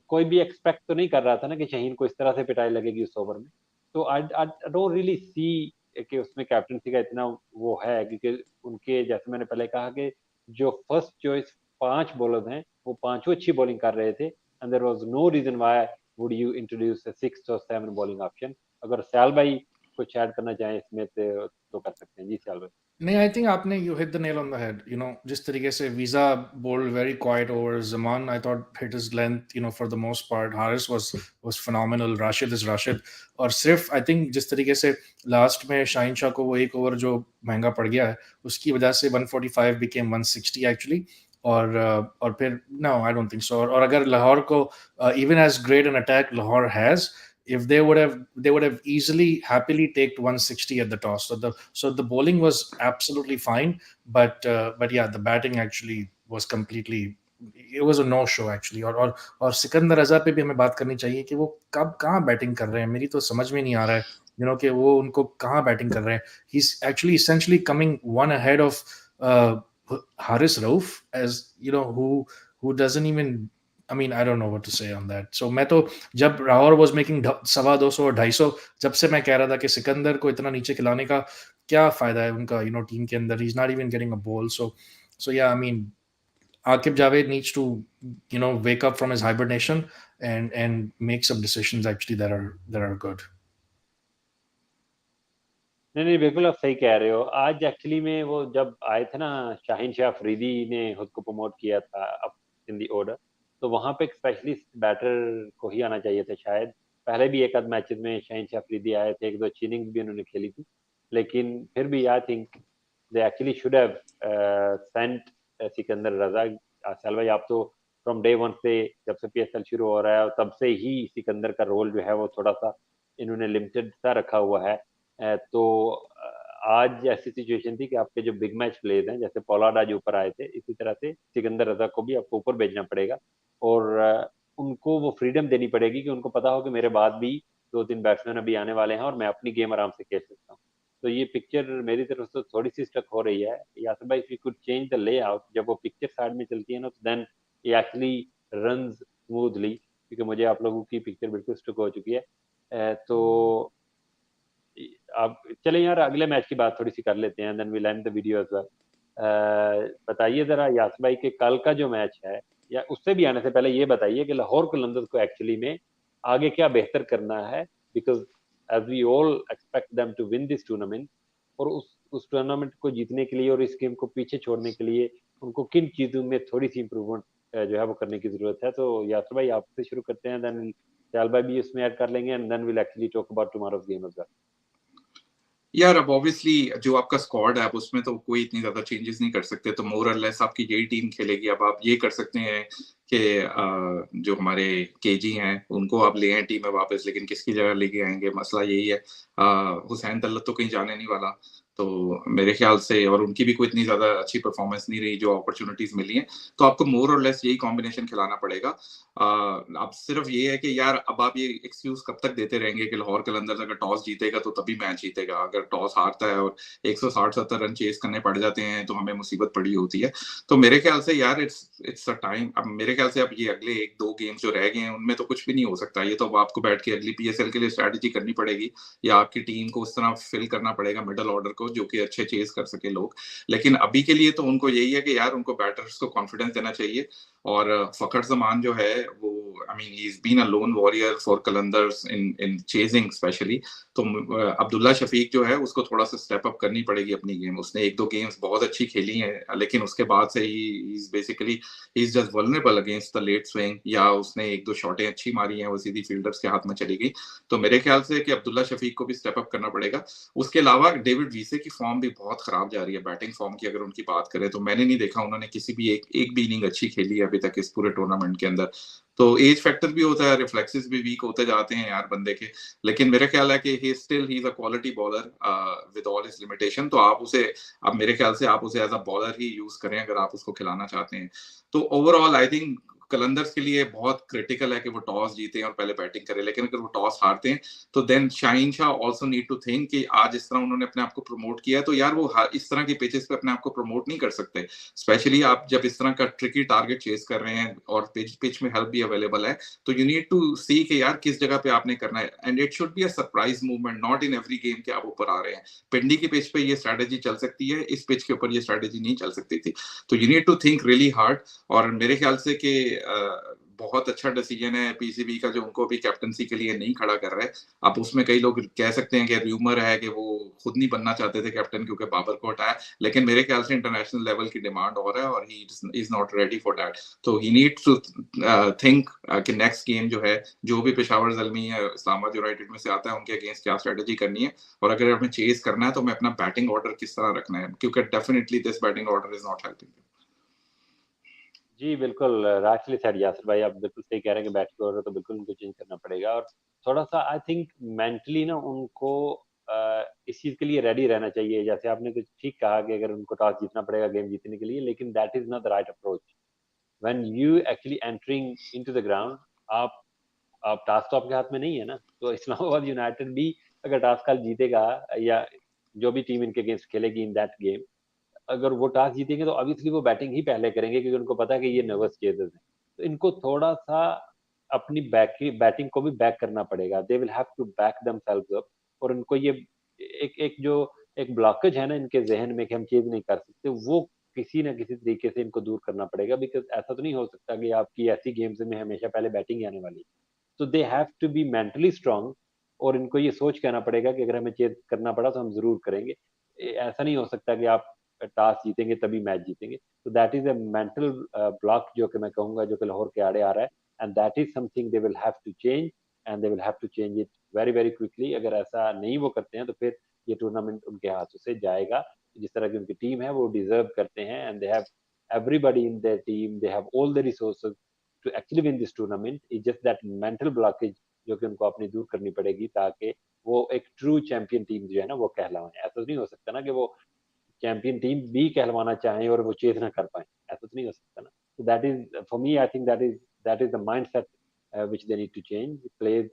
कोई भी एक्सपेक्ट तो नहीं कर रहा था ना कि शाहीन को इस तरह से पिटाई लगेगी उस ओवर में। तो आई डोंट रियली सी कि उसमें कैप्टनसी का इतना वो है, क्योंकि उनके जैसे मैंने पहले कहा कि जो फर्स्ट चॉइस 5 बॉलर हैं वो पांचों अच्छी बॉलिंग कर रहे थे, and there was no reason why would you introduce a 6th और 7th बॉलिंग ऑप्शन। अगर सयाल भाई कुछ ऐड करना चाहें इसमें तो कर सकते हैं। जी सयाल भाई। नहीं, आई थिंक आपने you hit the nail on the head. जिस तरीके से visa bowled very quiet over Zaman, I thought hit his length, for the most part. Haris was phenomenal. Rashid is Rashid. और सिर्फ आई थिंक जिस तरीके से last में शाहीन शाह को वो एक ओवर जो महंगा पड़ गया है उसकी वजह से 145 became 160 एक्चुअली। और फिर no I don't think so. और अगर लाहौर को even as great an attack Lahore has, if they would have easily happily taked 160 at the toss. So the bowling was absolutely fine, but yeah, the batting actually was completely, it was a no show actually. और सिकंदर रजा पे भी हमें बात करनी चाहिए कि वो कब कहाँ बैटिंग कर रहे हैं, मेरी तो समझ में नहीं आ रहा है कि वो उनको कहाँ बैटिंग कर रहे हैं। he's actually essentially coming one ahead of Haris Rauf, as who doesn't even, I mean, I don't know what to say on that. So मैं तो जब राहुल was making 250 और 250, जब से मैं कह रहा था कि सिकंदर को इतना नीचे खिलाने का क्या फायदा है उनका टीम के अंदर, he is not even getting a ball. So yeah I mean Akib Javed needs to wake up from his hibernation and make some decisions actually that are good. नहीं नहीं, बिल्कुल आप सही कह रहे हो. आज एक्चुअली में वो जब आए थे ना, शाहिन शाह अफरीदी ने खुद को प्रमोट किया था अप इन दी ऑर्डर, तो वहां पे एक स्पेशलिस्ट बैटर को ही आना चाहिए था शायद. पहले भी एक आध मैचेस में शाहिन शाह अफरीदी आए थे, एक दो अच्छी इनिंग्स भी उन्होंने खेली थी, लेकिन फिर भी I think they actually should have sent Sikandar Raza. साल भाई, आप तो फ्रॉम डे वन से, जब से पीएसएल शुरू हो रहा है तब से ही सिकंदर का रोल जो है वो थोड़ा सा इन्होंने लिमिटेड सा रखा हुआ है. तो आज ऐसी सिचुएशन थी कि आपके जो बिग मैच प्लेयर्स हैं, जैसे पोलार्ड आज ऊपर आए थे, इसी तरह से सिकंदर रजा को भी आपको ऊपर भेजना पड़ेगा, और उनको वो फ्रीडम देनी पड़ेगी कि उनको पता हो कि मेरे बाद भी दो तीन बैट्समैन अभी आने वाले हैं और मैं अपनी गेम आराम से खेल सकता हूँ. तो ये पिक्चर मेरी तरफ से थोड़ी सी स्टक हो रही है. यासर भाई, if you could change the layout, जब वो पिक्चर साइड में चलती है ना, तो देन ये एक्चुअली रन्स स्मूथली, क्योंकि मुझे आप लोगों की पिक्चर बिल्कुल स्टक हो चुकी है. तो आप चले यार, अगले मैच की बात थोड़ी सी कर लेते हैं, then we end the video as well. बताइए जरा यासर भाई कि कल का जो मैच है, या उससे भी आने से पहले ये बताइए कि लाहौर कलंदर्स को एक्चुअली में आगे क्या बेहतर करना है, because as we all expect them to win this tournament, और उस टूर्नामेंट को जीतने के लिए और इस गेम को पीछे छोड़ने के लिए उनको किन चीजों में थोड़ी सी इंप्रूवमेंट जो है वो करने की जरूरत है. तो यासर भाई, आपसे शुरू करते हैं, देन शाल भाई भी इसमें ऐड कर लेंगे, and then will actually talk about tomorrow's game as well. यार अब ऑब्वियसली जो आपका स्क्वाड है आप उसमें तो कोई इतनी ज्यादा चेंजेस नहीं कर सकते, तो मोर और लेस आपकी यही टीम खेलेगी. अब आप ये कर सकते हैं कि जो हमारे केजी हैं उनको आप ले आए टीम में वापस, लेकिन किसकी जगह लेके आएंगे, मसला यही है. हुसैन तल्लत तो कहीं जाने नहीं वाला, तो मेरे ख्याल से, और उनकी भी कोई इतनी ज्यादा अच्छी परफॉर्मेंस नहीं रही जो अपॉर्चुनिटीज मिली हैं, तो आपको मोर और लेस यही कॉम्बिनेशन खिलाना पड़ेगा. अब सिर्फ ये है कि यार अब आप ये एक्सक्यूज कब तक देते रहेंगे कि लाहौर कलंदर्स अगर टॉस जीतेगा तो तभी मैच जीतेगा, अगर टॉस हारता है और 160-70 रन चेस करने पड़ जाते हैं तो हमें मुसीबत पड़ी होती है. तो मेरे ख्याल से यार इट्स अ टाइम. अब मेरे ख्याल से अब ये अगले एक दो गेम्स जो रह गए हैं उनमें तो कुछ भी नहीं हो सकता. ये तो अब आपको बैठ के अगली पीएसएल के लिए स्ट्रैटेजी करनी पड़ेगी, या आपकी टीम को उस तरह फिल करना पड़ेगा मिडल ऑर्डर को जो कि अच्छे चेस कर सके लोग. लेकिन अभी के लिए तो उनको यही है कि यार उनको बैटर्स को कॉन्फिडेंस देना चाहिए. और फखर जमान जो है वो, I mean he is been a lone warrior for Qalandars in chasing specially. तो अब्दुल्ला शफीक जो है उसको थोड़ा सा स्टेप अप करनी पड़ेगी अपनी गेम. उसने एक दो गेम्स बहुत अच्छी खेली हैं, लेकिन उसके बाद से he is basically he is just vulnerable against the late swing, या उसने एक दो शॉटें अच्छी मारी हैं वो सीधी फील्डर्स के हाथ में चली गई. तो मेरे ख्याल से कि अब्दुल्ला शफीक को भी स्टेप अप करना पड़ेगा. उसके अलावा डेविड वीसे की फॉर्म भी बहुत खराब जा रही है. बैटिंग फॉर्म की अगर उनकी बात करें तो मैंने नहीं देखा उन्होंने किसी भी एक भी इनिंग अच्छी खेली है अभी तक इस पूरे टूर्नामेंट के अंदर. तो एज फैक्टर भी होता है, रिफ्लेक्सेस भी वीक होते जाते हैं यार बंदे के. लेकिन मेरे ख्याल है कि he is a quality bowler with all his limitation. तो आप उसे, अब मेरे ख्याल से आप उसे एज अ बॉलर ही यूज करें अगर आप उसको खिलाना चाहते हैं. तो ओवरऑल आई थिंक कलंदर्स के लिए बहुत क्रिटिकल है कि वो टॉस जीते और पहले बैटिंग करें. लेकिन अगर वो टॉस हारते हैं तो then Shaheen Shah also need to think कि आज इस तरह उन्होंने अपने आप को प्रमोट किया है, तो यार वो इस तरह की पिचेस पे अपने आप को प्रमोट नहीं कर सकते. स्पेशली आप जब इस तरह का ट्रिकी टारगेट चेस कर रहे हैं और पिच में हेल्प भी अवेलेबल है, तो यू नीड टू सी कि यार किस जगह पे आपने करना है. And it should be a surprise movement, not in every game के आप ऊपर आ रहे हैं. पिंडी की पिच पे ये स्ट्रेटेजी चल सकती है, इस पिच के ऊपर ये स्ट्रेटेजी नहीं चल सकती थी. तो you need to think really hard. और मेरे ख्याल से कि बहुत अच्छा डिसीजन है पीसीबी का जो उनको अभी कैप्टनसी के लिए नहीं खड़ा कर रहा है. अब उसमें कई लोग कह सकते हैं कि र्यूमर है कि वो खुद नहीं बनना चाहते थे कैप्टन क्योंकि बाबर को हटाया, लेकिन मेरे ख्याल से इंटरनेशनल लेवल की डिमांड हो रहा है और he is not ready for that. तो ही नीड्स टू थिंक कि नेक्स्ट गेम जो है, जो भी पेशावर जल्मी है इस्लामाबाद यूनाइटेड में से आता है, उनके अगेंस्ट क्या स्ट्रेटेजी करनी है, और अगर हमें चेज करना है तो हमें अपना बैटिंग ऑर्डर किस तरह रखना है, क्योंकि definitely this batting order is not helping. जी बिल्कुल, राइटली सेड यासिर भाई, आप बिल्कुल सही कह रहे हैं कि बैटिंग ऑर्डर तो बिल्कुल उनको चेंज करना पड़ेगा, और थोड़ा सा आई थिंक मेंटली ना उनको इस चीज़ के लिए रेडी रहना चाहिए. जैसे आपने तो ठीक कहा कि अगर उनको टॉस जीतना पड़ेगा गेम जीतने के लिए, लेकिन that is not the right approach. When you actually entering into the ground, आप आप टास्क तो आपके हाथ में नहीं है ना. तो इस्लामाबाद यूनाइटेड भी अगर टास्क कल जीतेगा, या जो भी टीम इनके अगेंस्ट खेलेगी इन दैट गेम, अगर वो टॉस जीतेंगे तो ऑब्वियसली वो बैटिंग ही पहले करेंगे, क्योंकि उनको पता है कि ये नर्वस चेजर्स हैं. तो इनको थोड़ा सा अपनी बैटिंग को भी बैक करना पड़ेगा. They will have to back themselves up, और उनको ये एक एक जो एक ब्लॉकेज है ना इनके जहन में कि हम चीज नहीं कर सकते, वो किसी ना किसी तरीके से इनको दूर करना पड़ेगा, बिकॉज ऐसा तो नहीं हो सकता कि आपकी ऐसी गेम्स में हमेशा पहले बैटिंग आने वाली। तो they have to be mentally strong, और इनको ये सोच के आना पड़ेगा कि अगर हमें चेज करना पड़ा तो हम जरूर करेंगे। ऐसा नहीं हो सकता कि आप टॉस जीतेंगे तभी मैच जीतेंगे। तो that is a mental block जो कि मैं कहूंगा जो कि लाहौर के आड़े आ रहा है, and that is something they will have to change, and they will have to change it very very quickly. अगर ऐसा नहीं वो करते हैं तो फिर ये टूर्नामेंट उनके हाथों से जाएगा। जिस तरह की उनकी टीम है वो डिजर्व करते हैं, and they have everybody in their team, they have all the resources to actually win this tournament. It's just that mental blockage जो कि उनको अपनी दूर करनी पड़ेगी, ताकि वो एक ट्रू चैंपियन टीम जो है ना वो कहलाएं। ऐसा तो नहीं हो सकता ना कि वो चैंपियन टीम भी कहलवाना चाहें और वो चेज ना कर पाए, ऐसा तो नहीं हो सकता ना। तो that is for me, I think that is the mindset which they need to change. Players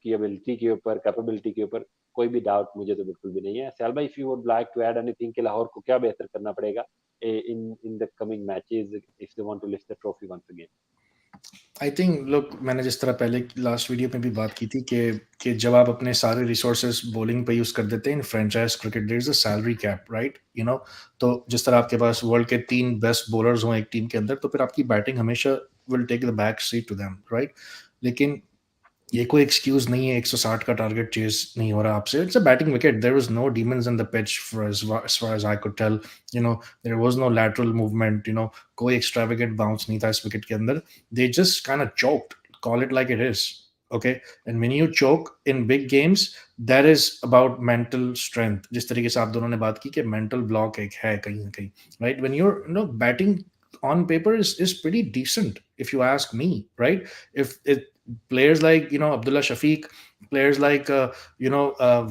की एबिलिटी के ऊपर, कैपेबिलिटी के ऊपर कोई भी डाउट मुझे तो बिल्कुल भी नहीं है। सैल भाई, if you would like to add anything कि लाहौर को क्या बेहतर करना पड़ेगा in the coming matches if they want to lift the trophy once again? I think look, मैंने जिस तरह पहले लास्ट वीडियो में भी बात की थी कि जब आप अपने सारे रिसोर्सेज बॉलिंग पे यूज कर देते हैं in franchise cricket, there is a salary cap, right, you know. तो जिस तरह आपके पास वर्ल्ड के 3 बेस्ट बॉलर्स हों एक टीम के अंदर, तो फिर आपकी बैटिंग हमेशा will take the back seat to them, right. लेकिन ये कोई एक्सक्यूज नहीं है, 160 का टारगेट चेज नहीं हो रहा आपसे। It's a batting wicket, there was no demons in the pitch for as far as I could tell, you know, there was no lateral movement, you know, कोई extravagant bounce नहीं था इस wicket के अंदर। They just kind of choked, call it like it is, okay? And when you choke in big games, that is about mental strength, जिस तरीके से आप दोनों ने बात की कि mental block एक है कहीं ना कहीं, right? When you're, you know, batting on paper is pretty decent if you ask me, right? If it players like, you know, Abdullah Shafiq, players like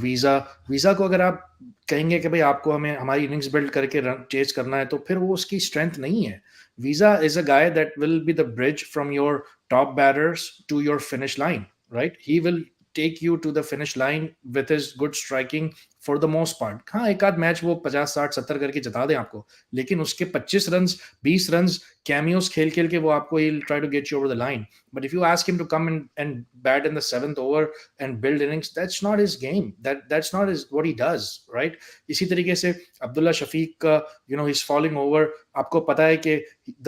Wiese को अगर आप कहेंगे कि भाई आपको हमें हमारी इनिंग्स बिल्ड करके रन चेज करना है, तो फिर वो उसकी स्ट्रेंथ नहीं है। Wiese is a guy that will be the bridge from your top batters to your finish line, right. He will take you to the finish line with his good striking for the most part. हाँ, एक आध match वो 50 60 70 करके जिता दे आपको, लेकिन उसके 25 run 20 run cameos खेल खेल के वो आपको he'll try to get you over the line. But if you ask him to come and bat in the 7th over and build innings, that's not his game. That's not his what he does, right? इसी तरीके से अब्दुल्ला शफीक का, you know, he's falling over. आपको पता है कि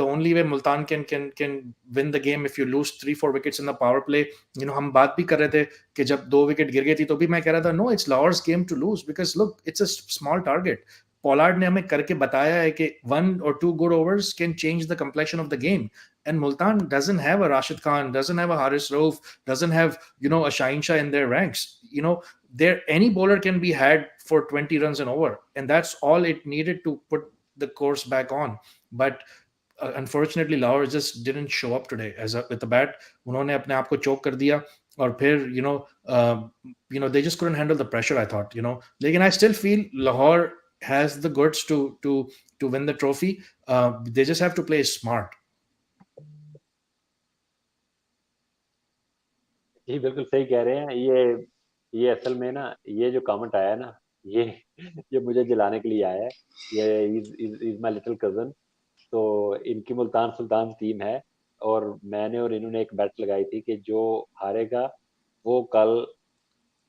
the only way Multan can win the game if you lose 3-4 wickets in the power play. You know, हम बात भी कर रहे थे कि जब 2 विकेट गिर गई थी तो भी मैं कह रहा था no, it's Lahore's game to lose because look, it's a small target. Pollard ने हमें करके बताया है कि 1 or 2 good overs can change the complexion of the game. And Multan doesn't have a Rashid Khan, doesn't have a Haris Rauf, doesn't have, you know, a Shaheen Shah in their ranks. You know, there any bowler can be had for 20 runs and over, and that's all it needed to put the course back on. But unfortunately, Lahore just didn't show up today with the bat. उन्होंने अपने आप को choke कर दिया, और फिर they just couldn't handle the pressure, I thought, you know. लेकिन I still feel Lahore has the goods to win the trophy. They just have to play smart. जी बिल्कुल सही कह रहे हैं। ये असल में ना, ये जो कमेंट आया है ना, ये ये मुझे जलाने के लिए आया है। ये इज माय लिटिल कजन। तो इनकी मुल्तान सुल्तान टीम है, और मैंने और इन्होंने एक बेट लगाई थी कि जो हारेगा वो कल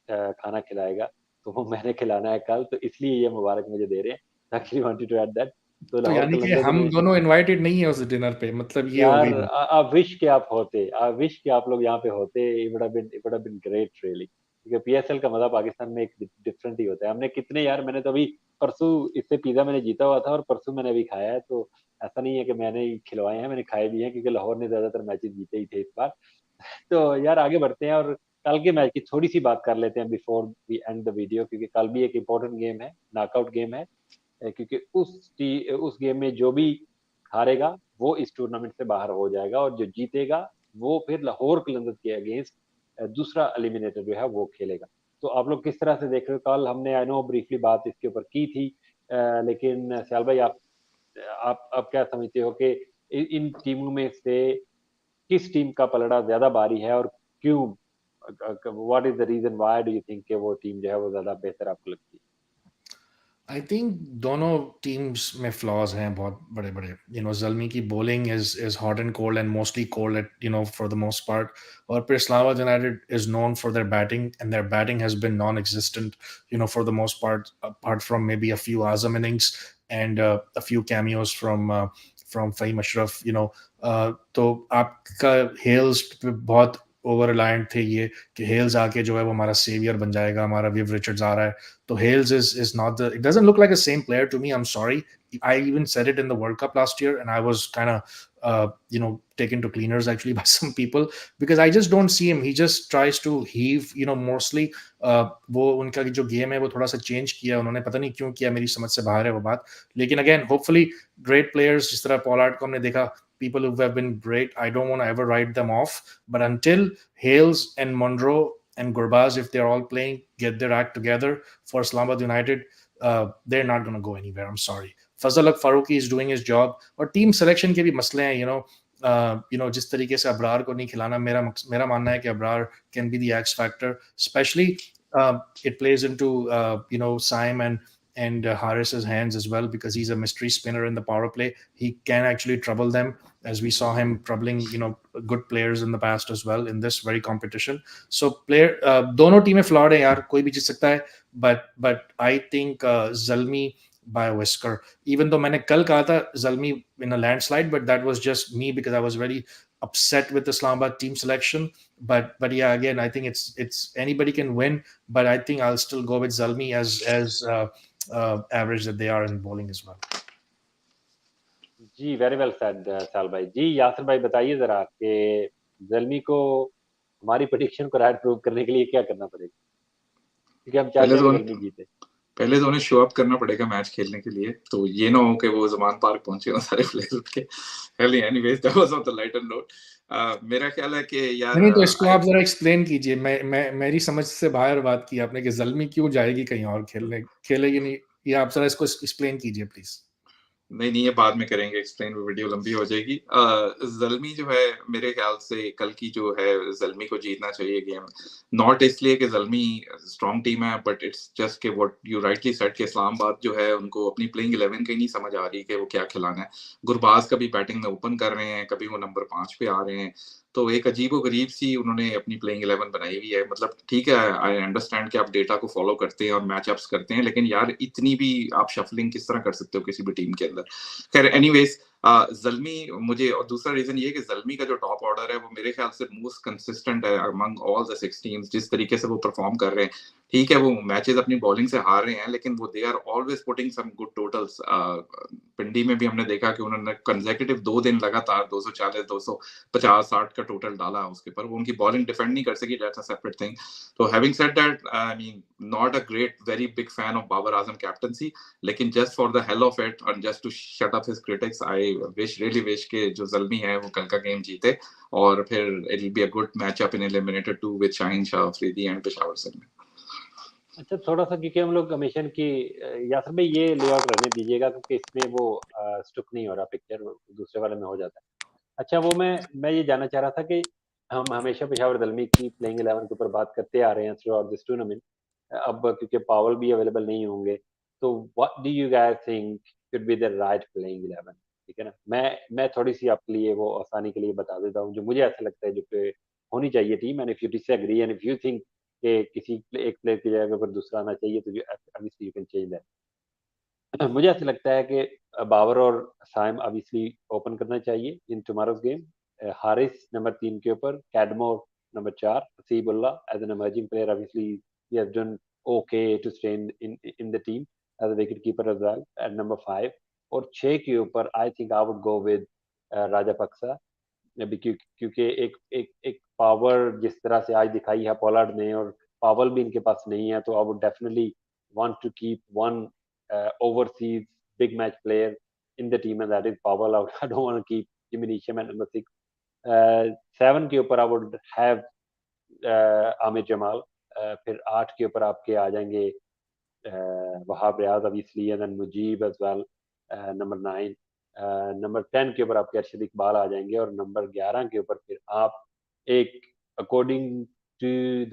खाना खिलाएगा। तो वो मैंने खिलाना है कल, तो इसलिए ये मुबारक मुझे दे रहे हैं। Actually wanted to add that. तो तो लाहौर यानी कि कलंदर्स हम ने, दोनों इनवाइटेड नहीं है उस डिनर पे, मतलब ये हो यार गई बात। आई विश कि आप होते, आई विश कि आप लोग यहाँ पे होते। It would have been great really, क्योंकि पीएसएल का मजा पाकिस्तान में एक डिफरेंट ही होता है। हमने कितने, यार मैंने तो अभी परसों इससे पिज्जा मैंने जीता हुआ था, और परसों मैंने अभी खाया है। तो ऐसा नहीं है कि मैंने ही खिलवाए हैं, मैंने खाए भी हैं, क्योंकि लाहौर ने ज्यादातर मैचेस जीते ही थे इस बार। तो यार आगे बढ़ते हैं, और कल के मैच की थोड़ी सी बात कर लेते हैं before we end the video, क्योंकि कल भी एक इम्पोर्टेंट गेम है, नॉकआउट गेम है। क्योंकि उस गेम में जो भी हारेगा वो इस टूर्नामेंट से बाहर हो जाएगा, और जो जीतेगा वो फिर लाहौर कलंदर्स के अगेंस्ट दूसरा एलिमिनेटर जो है वो खेलेगा। तो आप लोग किस तरह से देख रहे हो? कल हमने आई नो ब्रीफली बात इसके ऊपर की थी, लेकिन सयाल भाई, आप क्या समझते हो कि इन टीमों में से किस टीम का पलड़ा ज्यादा भारी है, और क्यों? What is the reason, why do you think कि वो टीम जो है वो ज्यादा बेहतर आपको लगती है? आई थिंक दोनों टीम्स में फ्लॉज हैं बहुत बड़े बड़े. जल्मी की bowling is hot and cold and mostly cold at for the most part. और फिर Islamabad United is known for their batting, and their batting has been non-existent for the most part, apart from maybe a few Azam innings and a few cameos from Fahim Ashraf. तो आपका हेल्स पे बहुत over reliant थे ये कि हेल्स आके जो है वो हमारा सेवियर बन जाएगा, हमारा विव रिचर्ड्स आ रहा है. So Hales is not it doesn't look like a same player to me. I'm sorry. I even said it in the World Cup last year, and I was kind of taken to cleaners actually by some people because I just don't see him. He just tries to heave, mostly. वो उनका जो game है वो थोड़ा सा change किया उन्होंने, पता नहीं क्यों किया, मेरी समझ से बाहर है वो बात. लेकिन अगेन होपफुली ग्रेट प्लेयर्स जिस तरह पॉलार्ड को हमने देखा, people who have been great, I don't want to ever write them off, but until Hales and Monroe and Gurbaz, if they're all playing, get their act together for Islamabad United, they're not going to go anywhere. I'm sorry. Fazal Haq Faruqi is doing his job. और team selection के भी मसले हैं, जिस तरीके से अब्रार को नहीं खिलाना, मेरा मानना है कि Abrar can be the X factor, especially it plays into Saim and Harris's hands as well, because he's a mystery spinner in the power play. He can actually trouble them, as we saw him troubling good players in the past as well in this very competition. So दोनों टीमें flawed है यार, कोई भी जीत सकता है, but I think Zalmi by a whisker. Even though मैंने कल कहा था Zalmi in a landslide, but that was just me because I was very upset with the Islamabad team selection. But yeah, again, I think it's anybody can win, but I think I'll still go with Zalmi as average that they are in bowling as well. जी, very well said Sial भाई. जी, यासिर भाई बताइए ज़रा कि ज़ल्मी को हमारी prediction को right prove करने के लिए क्या करना पड़ेगा? क्योंकि हम चाहते हैं कि ज़ल्मी जीते. पहले तो उन्हें शो अप करना पड़ेगा मैच खेलने के लिए, तो ये ना हो कि वो ज़मान पार्क पहुंचे हो सारे प्लेयर उठ के. Anyways that was on the lighter note. मेरा ख्याल है कि यार नहीं, तो इसको आप जरा एक्सप्लेन कीजिए. मैं मेरी समझ से बाहर बात की आपने कि ज़ल्मी क्यों जाएगी कहीं और खेलेगी नहीं, ये आप जरा इसको एक्सप्लेन कीजिए प्लीज. नहीं, ये बाद में करेंगे एक्सप्लेन, वो वीडियो लंबी हो जाएगी. ज़ल्मी जो है मेरे ख्याल से कल की जो है ज़ल्मी को जीतना चाहिए गेम. नॉट इसलिए कि ज़ल्मी स्ट्रॉन्ग टीम है, बट इट्स जस्ट कि व्हाट यू राइटली सेड कि इस्लामाबाद जो है उनको अपनी प्लेइंग 11 का ही नहीं समझ आ रही कि वो क्या खिलाना है. गुरबाज कभी बैटिंग में ओपन कर रहे हैं, कभी वो नंबर 5 पे आ रहे हैं, तो एक अजीबो-गरीब सी उन्होंने अपनी प्लेइंग 11 बनाई हुई है. मतलब ठीक है, आई अंडरस्टैंड कि आप डेटा को फॉलो करते हैं और मैचअप्स करते हैं, लेकिन यार इतनी भी आप शफलिंग किस तरह कर सकते हो किसी भी टीम के अंदर. खैर एनीवेज, ज़ल्मी मुझे, और दूसरा रीजन ये है कि ज़ल्मी का जो टॉप ऑर्डर है वो मेरे ख्याल से मोस्ट कंसिस्टेंट है अमंग ऑल द 6 टीम्स. जिस तरीके से वो परफॉर्म कर रहे हैं, ठीक है वो मैचेस अपनी बॉलिंग से हार रहे हैं, लेकिन वो they are always putting some good totals. Pindi में भी हमने देखा कि उन्होंने कंसेक्यूटिव 2 दिन लगातार 240, 250, 60 का टोटल डाला उसके पर. वो उनकी बॉलिंग डिफेंड नहीं कर सकी, दैट्स अ सेपरेट थिंग. तो having said that, I mean not a great very big fan of Babar Azam captaincy, लेकिन just for the hell of it and just to shut up his critics, I really wish के जो ज़ल्मी है वो कल का game जीते, और फिर it will be a good matchup in eliminator 2 with Shaheen Shah Afridi and Peshawar Zalmi. अच्छा, थोड़ा-सा क्योंकि हम लोग हमेशा की यासिर भाई ये लेआउट रहने दीजिएगा क्योंकि इसमें वो स्टक नहीं हो रहा पिक्चर, दूसरे वाले में हो जाता है. अच्छा, वो मैं ये जानना चाह रहा था कि हम हमेशा पेशावर ज़ल्मी की प्लेइंग 11 के ऊपर बात करते आ रहे हैं थ्रू आउट दिस टूर्नामेंट. अब क्योंकि पावल भी अवेलेबल नहीं होंगे, तो what do you guys think should be the right playing 11? ठीक है ना? मैं थोड़ी-सी आपके लिए वो आसानी के लिए बता देता हूँ, जो मुझे ऐसा लगता है जो कि होनी चाहिए team. And if you disagree and if you think कि एक प्लेयर की जगह पर दूसरा आना चाहिए, तो obviously you can change that. मुझे ऐसा लगता है कि बाबर और साइम ऑब्वियसली ओपन करना चाहिए in tomorrow's game. Haris number 3 के ऊपर, Cadmore number 4, Haseebullah as an emerging player obviously he has done okay to stay in the team as a wicket keeper as well at number 5. और 6 के ऊपर I think I would go with Rajapaksa. अभी क्योंकि एक power जिस तरह से आज दिखाई है पोलार्ड ने, और पावर भी इनके पास नहीं है, तो I would definitely want to keep one overseas big match player in the team, and that is Pavel out. I don't want to keep Jimmy Neesham at number 6. 7 के ऊपर I would have Aamir Jamal. फिर 8 के ऊपर आपके आ जाएंगे Wahab Riaz obviously, and then Mujeeb as well, number 9. Number 10 के ऊपर आपके अरशद इकबाल आ जाएंगे, और नंबर 11 के ऊपर फिर आप एक अकॉर्डिंग टू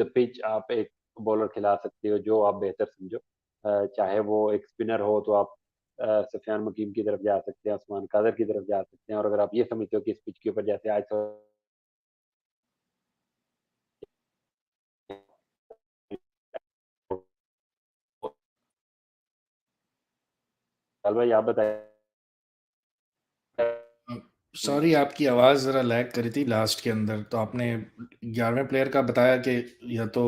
द पिच आप एक बॉलर खिला सकते हो जो आप बेहतर समझो. चाहे वो एक स्पिनर हो तो आप सुफियान मुकीम की तरफ जा सकते हैं, उस्मान कादर की तरफ जा सकते हैं, और अगर आप ये समझते हो कि इस पिच के ऊपर जैसे आज भाई आप बताएं। सॉरी, आपकी आवाज़ ज़रा लैग कर रही थी लास्ट के अंदर। तो आपने 11वें प्लेयर का बताया कि या तो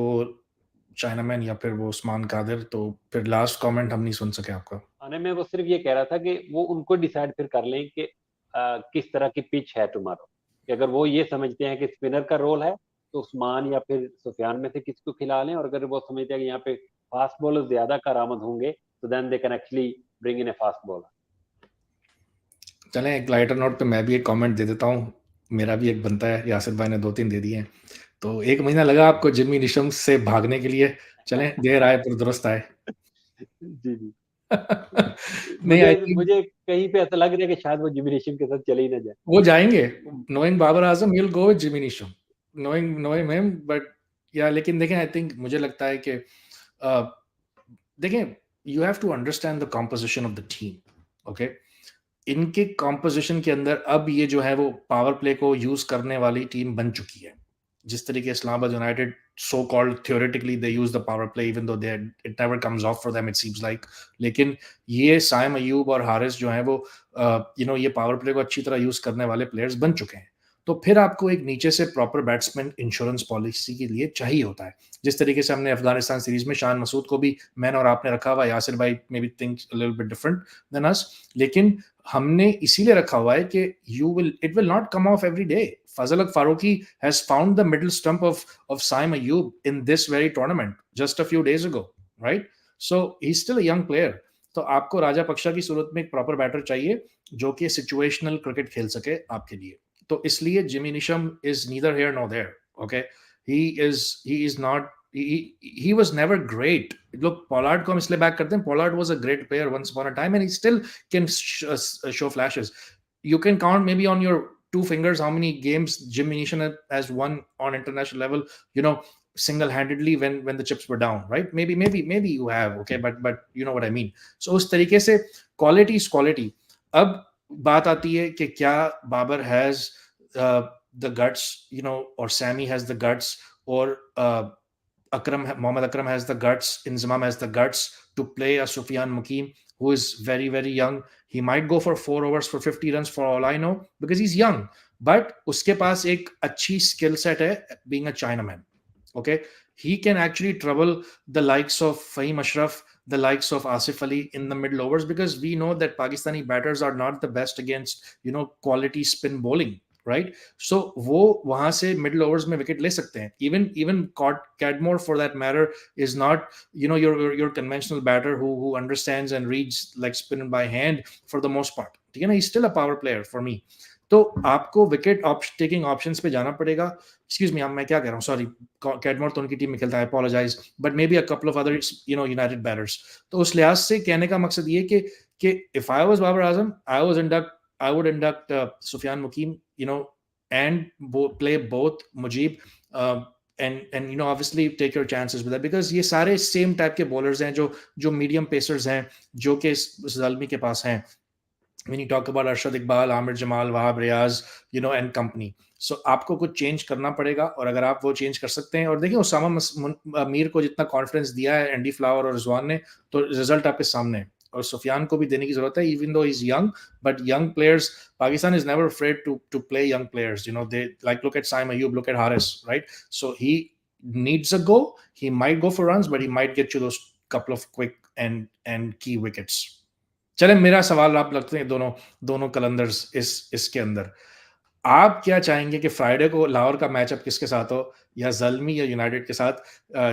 चाइनामैन या फिर वो उस्मान कादिर, तो फिर लास्ट कमेंट हम नहीं सुन सके आपका। आने में वो सिर्फ ये कह रहा था कि वो उनको डिसाइड फिर कर लें कि किस तरह की पिच है टुमारो, कि अगर वो ये समझते हैं कि स्पिनर का रोल है तो उस्मान या फिर सुफियान में से किसको खिला लें, और अगर वो समझते हैं कि यहाँ पे फास्ट बॉलर ज्यादा कारामद होंगे तो then they can actually bring in a fast bowler. चलें, एक लाइटर नोट पे मैं भी एक कमेंट दे देता हूँ। मेरा भी एक बनता है, यासिर भाई ने 2-3 दे दिए हैं। तो 1 महीना लगा आपको जिमी निशम से भागने के लिए। चलें, देर आए पर दुरुस्त आए। जी जी। नहीं, मुझे आई थिंक मुझे कहीं पे ऐसा लग रहा है कि शायद वो जिमी नेशन के साथ चले ही ना जाए। वो जाएँगे। Knowing Babar Azam, he will go with Jimmy Neesham. Knowing him, but या लेकिन देखें, आई थिंक मुझे लगता है कि देखें, you have to understand the composition of the team, okay? इनके कंपोजिशन के अंदर अब ये जो है वो पावर प्ले को यूज़ करने वाली टीम बन चुकी है। जिस तरीके Islamabad United so called theoretically they use the power play even though they it never comes off for them it seems like। लेकिन ये साइम अयूब और हारिस जो हैं वो ये पावर प्ले को अच्छी तरह यूज़ करने वाले प्लेयर्स बन चुके हैं। तो फिर आपको एक नीचे से प्रॉपर बैट्समैन इंश्योरेंस पॉलिसी के लिए चाहिए होता है। जिस तरीके से हमने अफगानिस्तान सीरीज में शान मसूद को भी मैंने और आपने रखा हुआ है, यासिर भाई maybe think a little bit different than us, लेकिन हमने इसीलिए रखा हुआ है कि it will not come off every day. Fazal Haq Farooqi has found the middle stump of Saim Ayub in this very tournament just a few days ago, right? So he's still a young player. तो आपको राजा पक्षा की सूरत में एक proper batter चाहिए जो कि situational cricket खेल सके आपके लिए। तो इसलिए Jimmy Neesham is neither here nor there, okay? He is not, he was never great. Look, Pollard को हम इसलिए बैक करते हैं, Pollard was a great player once upon a time and he still can show flashes. You can count maybe on your 2 fingers how many games Jim Neesham has won on international level, you know, single-handedly when the chips were down, right? Maybe you have, okay, but you know what I mean. So उस तरीके से quality is quality. अब बात आती है कि क्या Babar has the guts, you know, or Sammy has the guts, or Mohammad Akram has the guts, Inzamam has the guts to play a Sufyan Mukim, who is very, very young. He might go for 4 overs for 50 runs for all I know, because he's young. But उसके पास एक अच्छी skill set है being a Chinaman. Okay? He can actually trouble the likes of Fahim Ashraf, the likes of Asif Ali in the middle overs, because we know that Pakistani batters are not the best against, you know, quality spin bowling, right? So वो वहां से middle overs में wicket ले सकते हैं। Even Cadmore for that matter is not, you know, your conventional batter who understands and reads like spin by hand for the most part, ठीक है ना? he's still a power player for me। तो आपको wicket taking options पे जाना पड़ेगा। Excuse me, मैं क्या कह रहा हूँ, सॉरी, कैडमोर तो उनकी टीम में खेलता है, apologise, but maybe a couple of other, you know, united batters. तो उस लिहाज से कहने का मकसद ये कि if I was Babar Azam, I would induct Sufyan Mukim, you know, and play both Mujib, and you know, obviously take your chances with that, because ये सारे सेम टाइप के बॉलर्स हैं जो मीडियम पेसर्स हैं जो कि ज़ल्मी के पास हैं। When you talk about Arshad Iqbal, Amir Jamal, Wahab Riaz, you know, and company, so आपको कुछ चेंज करना पड़ेगा, और अगर आप वो चेंज कर सकते हैं, और देखिए उसामा मीर को जितना कॉन्फिडेंस दिया है एंडी फ्लावर और रिजवान ने, तो रिजल्ट आपके सामने है, और सुफियान को भी देने की जरूरत है, even though he is young, but young players, Pakistan is never afraid to play young players, you know, they like look at Saim Ayub, look at Haris, right? So he needs a go, he might go for runs, but he might get you those couple of quick and key wickets। चले, मेरा सवाल आप लगते हैं दोनों दोनों कलंदर्स इसके अंदर, आप क्या चाहेंगे कि फ्राइडे को लाहौर का मैचअप किसके साथ हो, या ज़ल्मी या यूनाइटेड के साथ,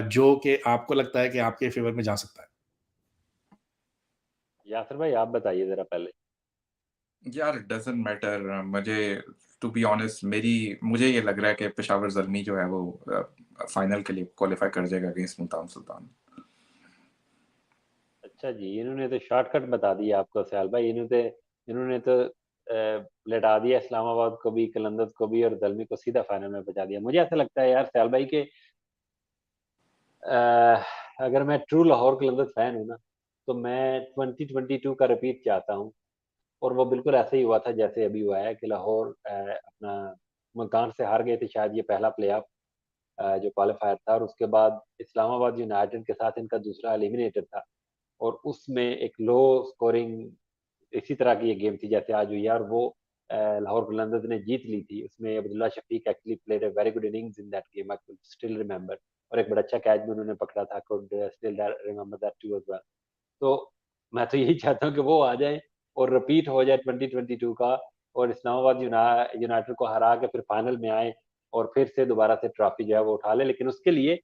जो कि आपको लगता है कि आपके फेवर में जा सकता है? यासर भाई आप बताइए जरा पहले। यार डजंट मैटर मुझे, टू बी ऑनेस्ट, मुझे ये लग रहा है कि पेशावर जल्मी जो है वो फाइनल के लिए क्वालिफाई कर जाएगा अगेंस्ट मुल्तान सुल्तान। अच्छा जी, इन्होंने तो शॉर्टकट बता दिया आपको सयाल भाई, इन्होंने तो लेटा दिया इस्लामाबाद को भी, कलंदर्स को भी, और दलमी को सीधा फाइनल में पहुंचा दिया। मुझे ऐसा लगता है यार सयाल भाई के अगर मैं ट्रू लाहौर कलंदर्स फैन हूँ ना, तो मैं 2022 का रिपीट चाहता हूँ, और वो बिल्कुल ऐसे ही हुआ था जैसे अभी हुआ है कि लाहौर अपना मुल्तान से हार गए थे, शायद ये पहला प्ले ऑफ जो क्वालिफायर था, और उसके बाद इस्लामाबाद यूनाइटेड के साथ इनका दूसरा एलिमिनेटर था, और उसमें एक लो स्कोरिंग इसी तरह की ये गेम थी जैसे आज हुई है, और वो लाहौर कलंदर्स ने जीत ली थी। उसमें Abdullah Shafique actually played a very good innings in that game, I could still remember, और एक बड़ा अच्छा कैच भी उन्होंने पकड़ा था, could still remember that too as well. तो मैं तो यही चाहता हूँ कि वो आ जाए और रिपीट हो जाए 2022 का, और इस्लामाबाद यूनाइटेड को हरा के फिर फाइनल में आए और फिर से दोबारा से ट्रॉफी जो है वो उठा ले। लेकिन उसके लिए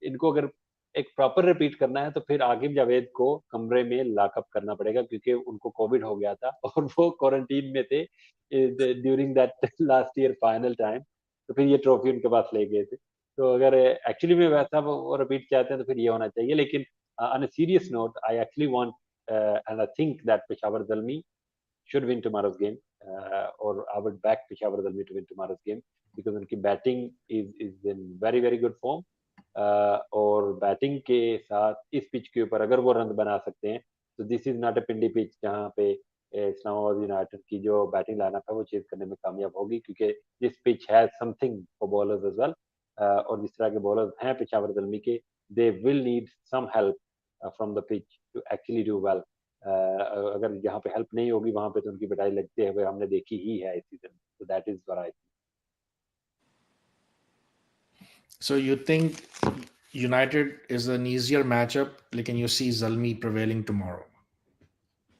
इनको अगर एक प्रॉपर रिपीट करना है तो फिर आकिब जावेद को कमरे में लॉकअप करना पड़ेगा, क्योंकि उनको कोविड हो गया था और वो क्वारंटीन में थे during that last year final time. तो फिर ये ट्रॉफी उनके पास ले गए थे। तो अगर एक्चुअली में वैसा वो रिपीट चाहते हैं तो फिर ये होना चाहिए। लेकिन on a serious note, I actually want and I think that Peshawar Zalmi should win tomorrow's game, or I would back Peshawar Zalmi to win tomorrow's game, because उनकी batting is in very very good form, और batting के साथ इस pitch के ऊपर अगर वो run बना सकते हैं तो this is not a Pindi pitch जहाँ पे इस्लामाबाद यूनाइटेड की जो बैटिंग लाइनअप है वो चेज करने में कामयाब होगी, क्योंकि this pitch has something for bowlers as well, और जिस तरह के बॉलर्स हैं पेशावर जल्मी के, they will need some help from the pitch to actually do well. अगर जहाँ पे हेल्प नहीं होगी वहां पे तो उनकी पिटाई लगते हुए हमने देखी ही है इस सीजन। तो that is what I think. So you think United is an easier matchup, लेकिन you see Zalmi prevailing tomorrow.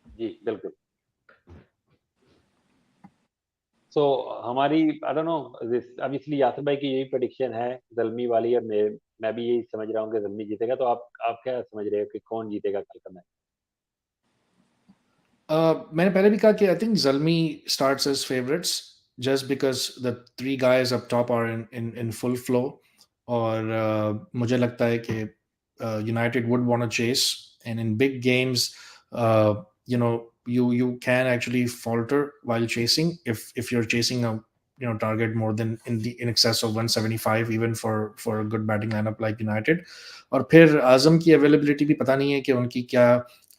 जी बिल्कुल। सो हमारी आई डोंट नो, अब इसलिए यासिर भाई की यही प्रेडिक्शन है जल्मी वाली, और मैं भी यही समझ रहा हूँ कि जल्मी जीतेगा। तो आप क्या समझ रहे हो कि कौन जीतेगा कल का मैच? मैंने पहले भी कहा कि I think Zalmi starts as favorites just because the three guys up top are in full flow, और मुझे लगता है कि United would want to chase, and in big games, uh, you can actually falter while chasing if you're chasing a target more than in excess of 175, even for a good batting lineup like United. और फिर आजम की availability भी पता नहीं है कि उनकी क्या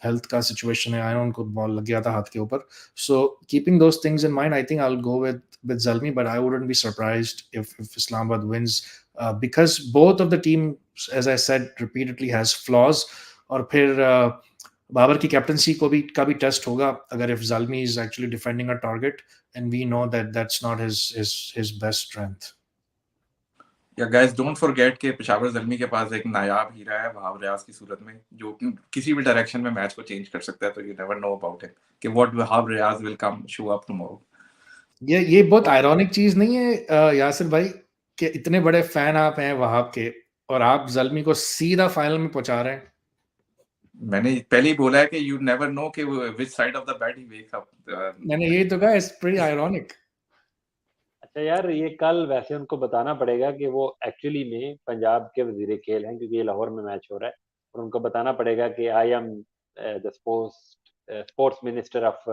हेल्थ का सिचुएशन है। आई नो उनको बॉल लग गया था हाथ के ऊपर, so keeping those things in mind I think I will go with Zalmi, but I wouldn't be surprised if Islamabad wins, because both of the teams, as I said repeatedly, has flaws. और फिर बाबर की captaincy का भी test होगा अगर if Zalmi is actually defending a target, and we know that that's not his best strength. या guys don't forget कि पेशावर जल्मी के पास एक नायाब हीरा है वहाब रियाज की सूरत में, जो किसी भी डायरेक्शन में मैच को चेंज कर सकता है। तो you never know about it कि what Wahab Riaz will come show up tomorrow. ये बहुत आयरॉनिक चीज नहीं है यासिर भाई, कि इतने बड़े फैन आप हैं वहाब के और आप जल्मी को सीधा फाइनल में पहुंचा रहे हैं? मैंने पहले ही बोला है कि यू नेवर नो कि which side of the bed he wakes up. मैंने यही तो कहा, इट्स प्रीटी आयरॉनिक। अच्छा यार, ये कल वैसे उनको बताना पड़ेगा कि वो एक्चुअली में पंजाब के वजीर खेल हैं, क्योंकि ये लाहौर में मैच हो रहा है, और उनको बताना पड़ेगा कि I am the sports minister of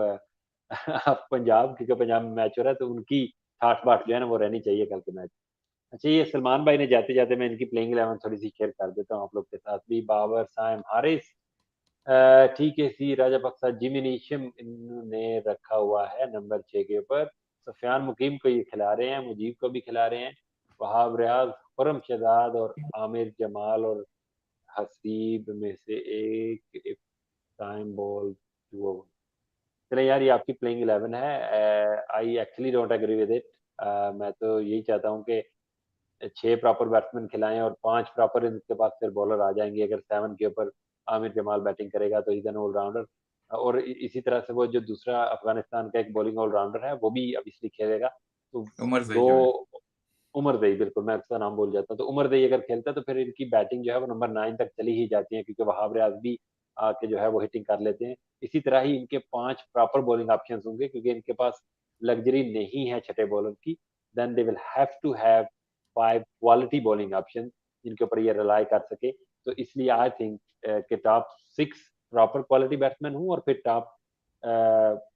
of Punjab, क्योंकि पंजाब में मैच हो रहा है, तो उनकी ठाठ बाट जो है ना वो रहनी चाहिए कल के मैच। अच्छा, ये सलमान भाई ने जाते जाते मैं इनकी प्लेइंग 11 थोड़ी सी शेयर कर देता हूँ आप लोग के साथ भी। बाबर, साइम, हारिस, ठीक है, सी राजा बख्शा, जिमी नीशम इन्होंने रखा हुआ है नंबर 6 के ऊपर। सफियान मुकीम को ये खिला रहे हैं, मुजीब को भी खिला रहे हैं, वहाब रियाज, खुरम शहजाद और आमिर जमाल और हसीब में से एक टाइम बॉल टू ओवर। चले यार, ये आपकी प्लेइंग 11 है। I actually don't agree with it. मैं तो यही चाहता हूँ कि 6 प्रॉपर बैट्समैन खिलाएं और 5 प्रॉपर इनके पास फिर बॉलर आ जाएंगे। अगर 7 के ऊपर आमिर जमाल बैटिंग करेगा तो इज एन ऑलराउंडर, और इसी तरह से वो जो दूसरा अफगानिस्तान का एक बॉलिंग ऑलराउंडर है वो भी अब इसलिए खेलेगा। तो उमर जई दो, जो है। उमर दई, बिल्कुल मैं उसका नाम भूल जाता हूँ। तो उमर दई अगर खेलता है तो फिर इनकी बैटिंग जो है वो नंबर 9 तक चली ही जाती है, क्योंकि वहाब रियाज भी आके जो है वो हिटिंग कर लेते हैं। इसी तरह ही इनके 5 प्रॉपर बॉलिंग ऑप्शंस होंगे, क्योंकि इनके पास लग्जरी नहीं है छठे बॉलर की। Then they will have to have 5 quality bowling option जिनके ऊपर ये रिलाई कर सके। तो इसलिए आई थिंक कि टॉप 6 प्रॉपर क्वालिटी बैट्समैन हूँ, और फिर टॉप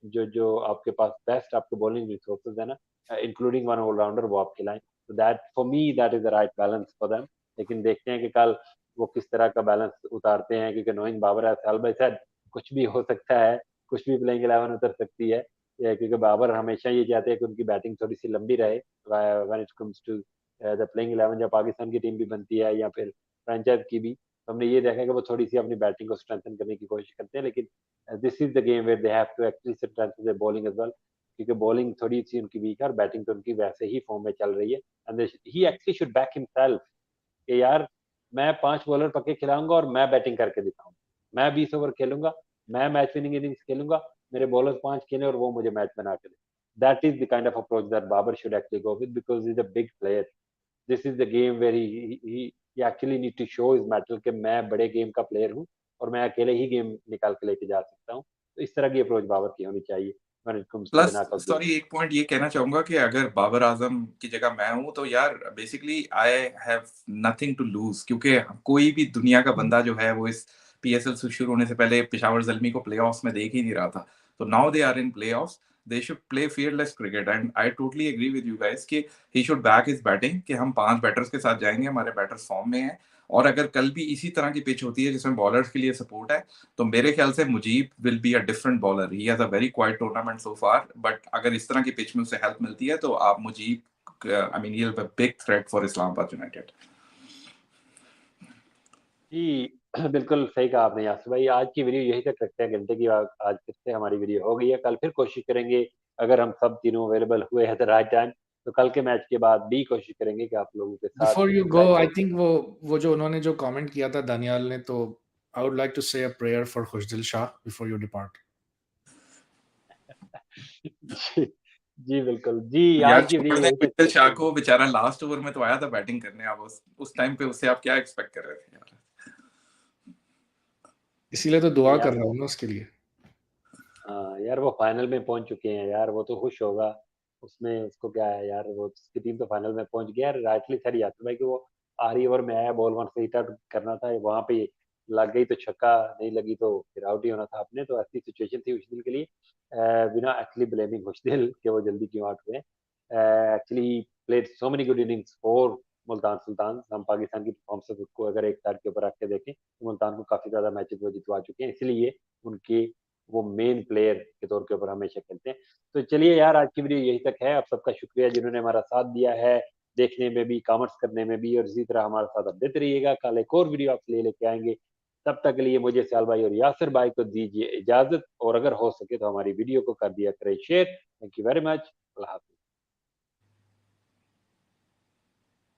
जो जो आपके पास बेस्ट आपके बॉलिंग रिसोर्सेज है ना, इंक्लूडिंग वन ऑलराउंडर, वो आप खिलाएं। तो that for me that is the right balance for them. लेकिन देखते हैं कि कल वो किस तरह का बैलेंस उतारते हैं, क्योंकि नोइंग बाबर साल भाई साहब कुछ भी हो सकता है, कुछ भी प्लेइंग 11 उतर सकती है, क्योंकि बाबर हमेशा ये चाहते हैं कि उनकी बैटिंग थोड़ी सी लंबी रहे when it comes to the playing 11, जब पाकिस्तान की टीम भी बनती है या फिर फ्रेंचाइज की भी, तो हमने ये देखा कि वो थोड़ी सी अपनी बैटिंग को स्ट्रेंथन करने की कोशिश करते हैं, लेकिन this is the game where they have to actually strengthen the bowling as well, क्योंकि बॉलिंग थोड़ी सी उनकी वीक है और बैटिंग तो उनकी वैसे ही फॉर्म में चल रही है, and he actually should back himself कि यार मैं 5 बॉलर पक्के खिलाऊंगा और मैं बैटिंग करके दिखाऊंगा, मैं 20 ओवर खेलूंगा, मैं मैच विनिंग इनिंग्स खेलूंगा, मेरे बॉलर्स 5 खेले और वो मुझे मैच बना के दे। That is the kind of approach that Babar should actually go with, because is a big player. This is the game where he actually need to show is mettle कि मैं बड़े गेम का प्लेयर हूँ और मैं अकेले ही गेम निकाल के लेके जा सकता हूँ। तो इस तरह की अप्रोच बाबर की होनी चाहिए when it comes to the plus knockout game. Sorry एक पॉइंट ये कहना चाहूंगा कि अगर बाबर आजम की जगह मैं हूं तो यार basically I have nothing to lose, क्योंकि कोई भी दुनिया का बंदा जो है वो इस पीएसएल से शुरू होने से पहले पेशावर जल्मी को प्लेऑफ्स में देख ही नहीं रहा था। तो now they are in playoffs, they should play fearless cricket and I totally agree with you guys कि he should back his batting, कि हम 5 बैटर्स के साथ जाएंगे, हमारे बैटर्स फॉर्म में हैं। और अगर कल भी इसी तरह की पिच होती है जिसमें बॉलर्स के लिए सपोर्ट है, तो मेरे ख्याल से Mujeeb will be a different bowler. He has a very quiet tournament so far, but अगर इस तरह की पिच में उसे हेल्प मिलती है तो आप Mujeeb, I mean he is a big threat for Islamabad United. जी बिल्कुल सही कहा आपने यासिर भाई। आज की वीडियो यही तक रखते हैं, घंटे की आज फिर से हमारी वीडियो हो गई है। कल फिर कोशिश करेंगे, अगर हम सब तीनों अवेलेबल हुए हैं द राइट टाइम, तो कल के मैच के बाद भी कोशिश करेंगे कि आप लोगों के साथ before you go, live I talk think करें। वो जो उन्होंने जो कमेंट किया था दानियाल ने, तो I would like to say a prayer for Khushdil Shah before you depart. जी जी बिल्कुल जी। यार आज की छोड़ वीडियो दें यही तक कुशल शाह रखते हैं। को, बेचारा लास्ट ओवर में तो आया था बैटिंग करने। आप उस टाइम पे उससे आप क्या एक्सपेक्ट कर रहे थे यार? इसीलिए तो दुआ कर यार रहा हूँ ना उसके लिए। हाँ यार, वो फाइनल में पहुंच चुके हैं यार, वो तो खुश होगा। उसमें उसको क्या है यार, वो उसकी टीम तो फाइनल में पहुंच गया है। राइटली सर याद भाई कि वो आखिरी ओवर में आया, बॉल वन से हिट आउट करना था, वहां पे लग गई तो छक्का, नहीं लगी तो फिर आउट ही होना था अपने। तो ऐसी सिचुएशन थी उस दिन के लिए, बिना एक्चुअली ब्लेमिंग खुशदिल कि वो जल्दी क्यों आउट हुए। Actually played so many good innings for Multan Sultan. हम पाकिस्तान की परफॉर्मेंस को अगर एक तार के ऊपर रख के देखें तो मुल्तान को काफी ज्यादा मैचेस वो जितवा चुके हैं, इसलिए उनके वो मेन प्लेयर के तौर के ऊपर हमेशा खेलते हैं। तो चलिए यार, आज की वीडियो यही तक है। आप सबका शुक्रिया जिन्होंने हमारा साथ दिया है, देखने में भी, कमेंट्स करने में भी, और इसी तरह हमारे साथ आप देते रहिएगा। कल एक और वीडियो आपके लिए लेके आएंगे। तब तक के लिए मुझे सयाल भाई और यासिर भाई को दीजिए इजाजत, और अगर हो सके तो हमारी वीडियो को कर दिया करें share. Thank you very much. Allah Hafiz.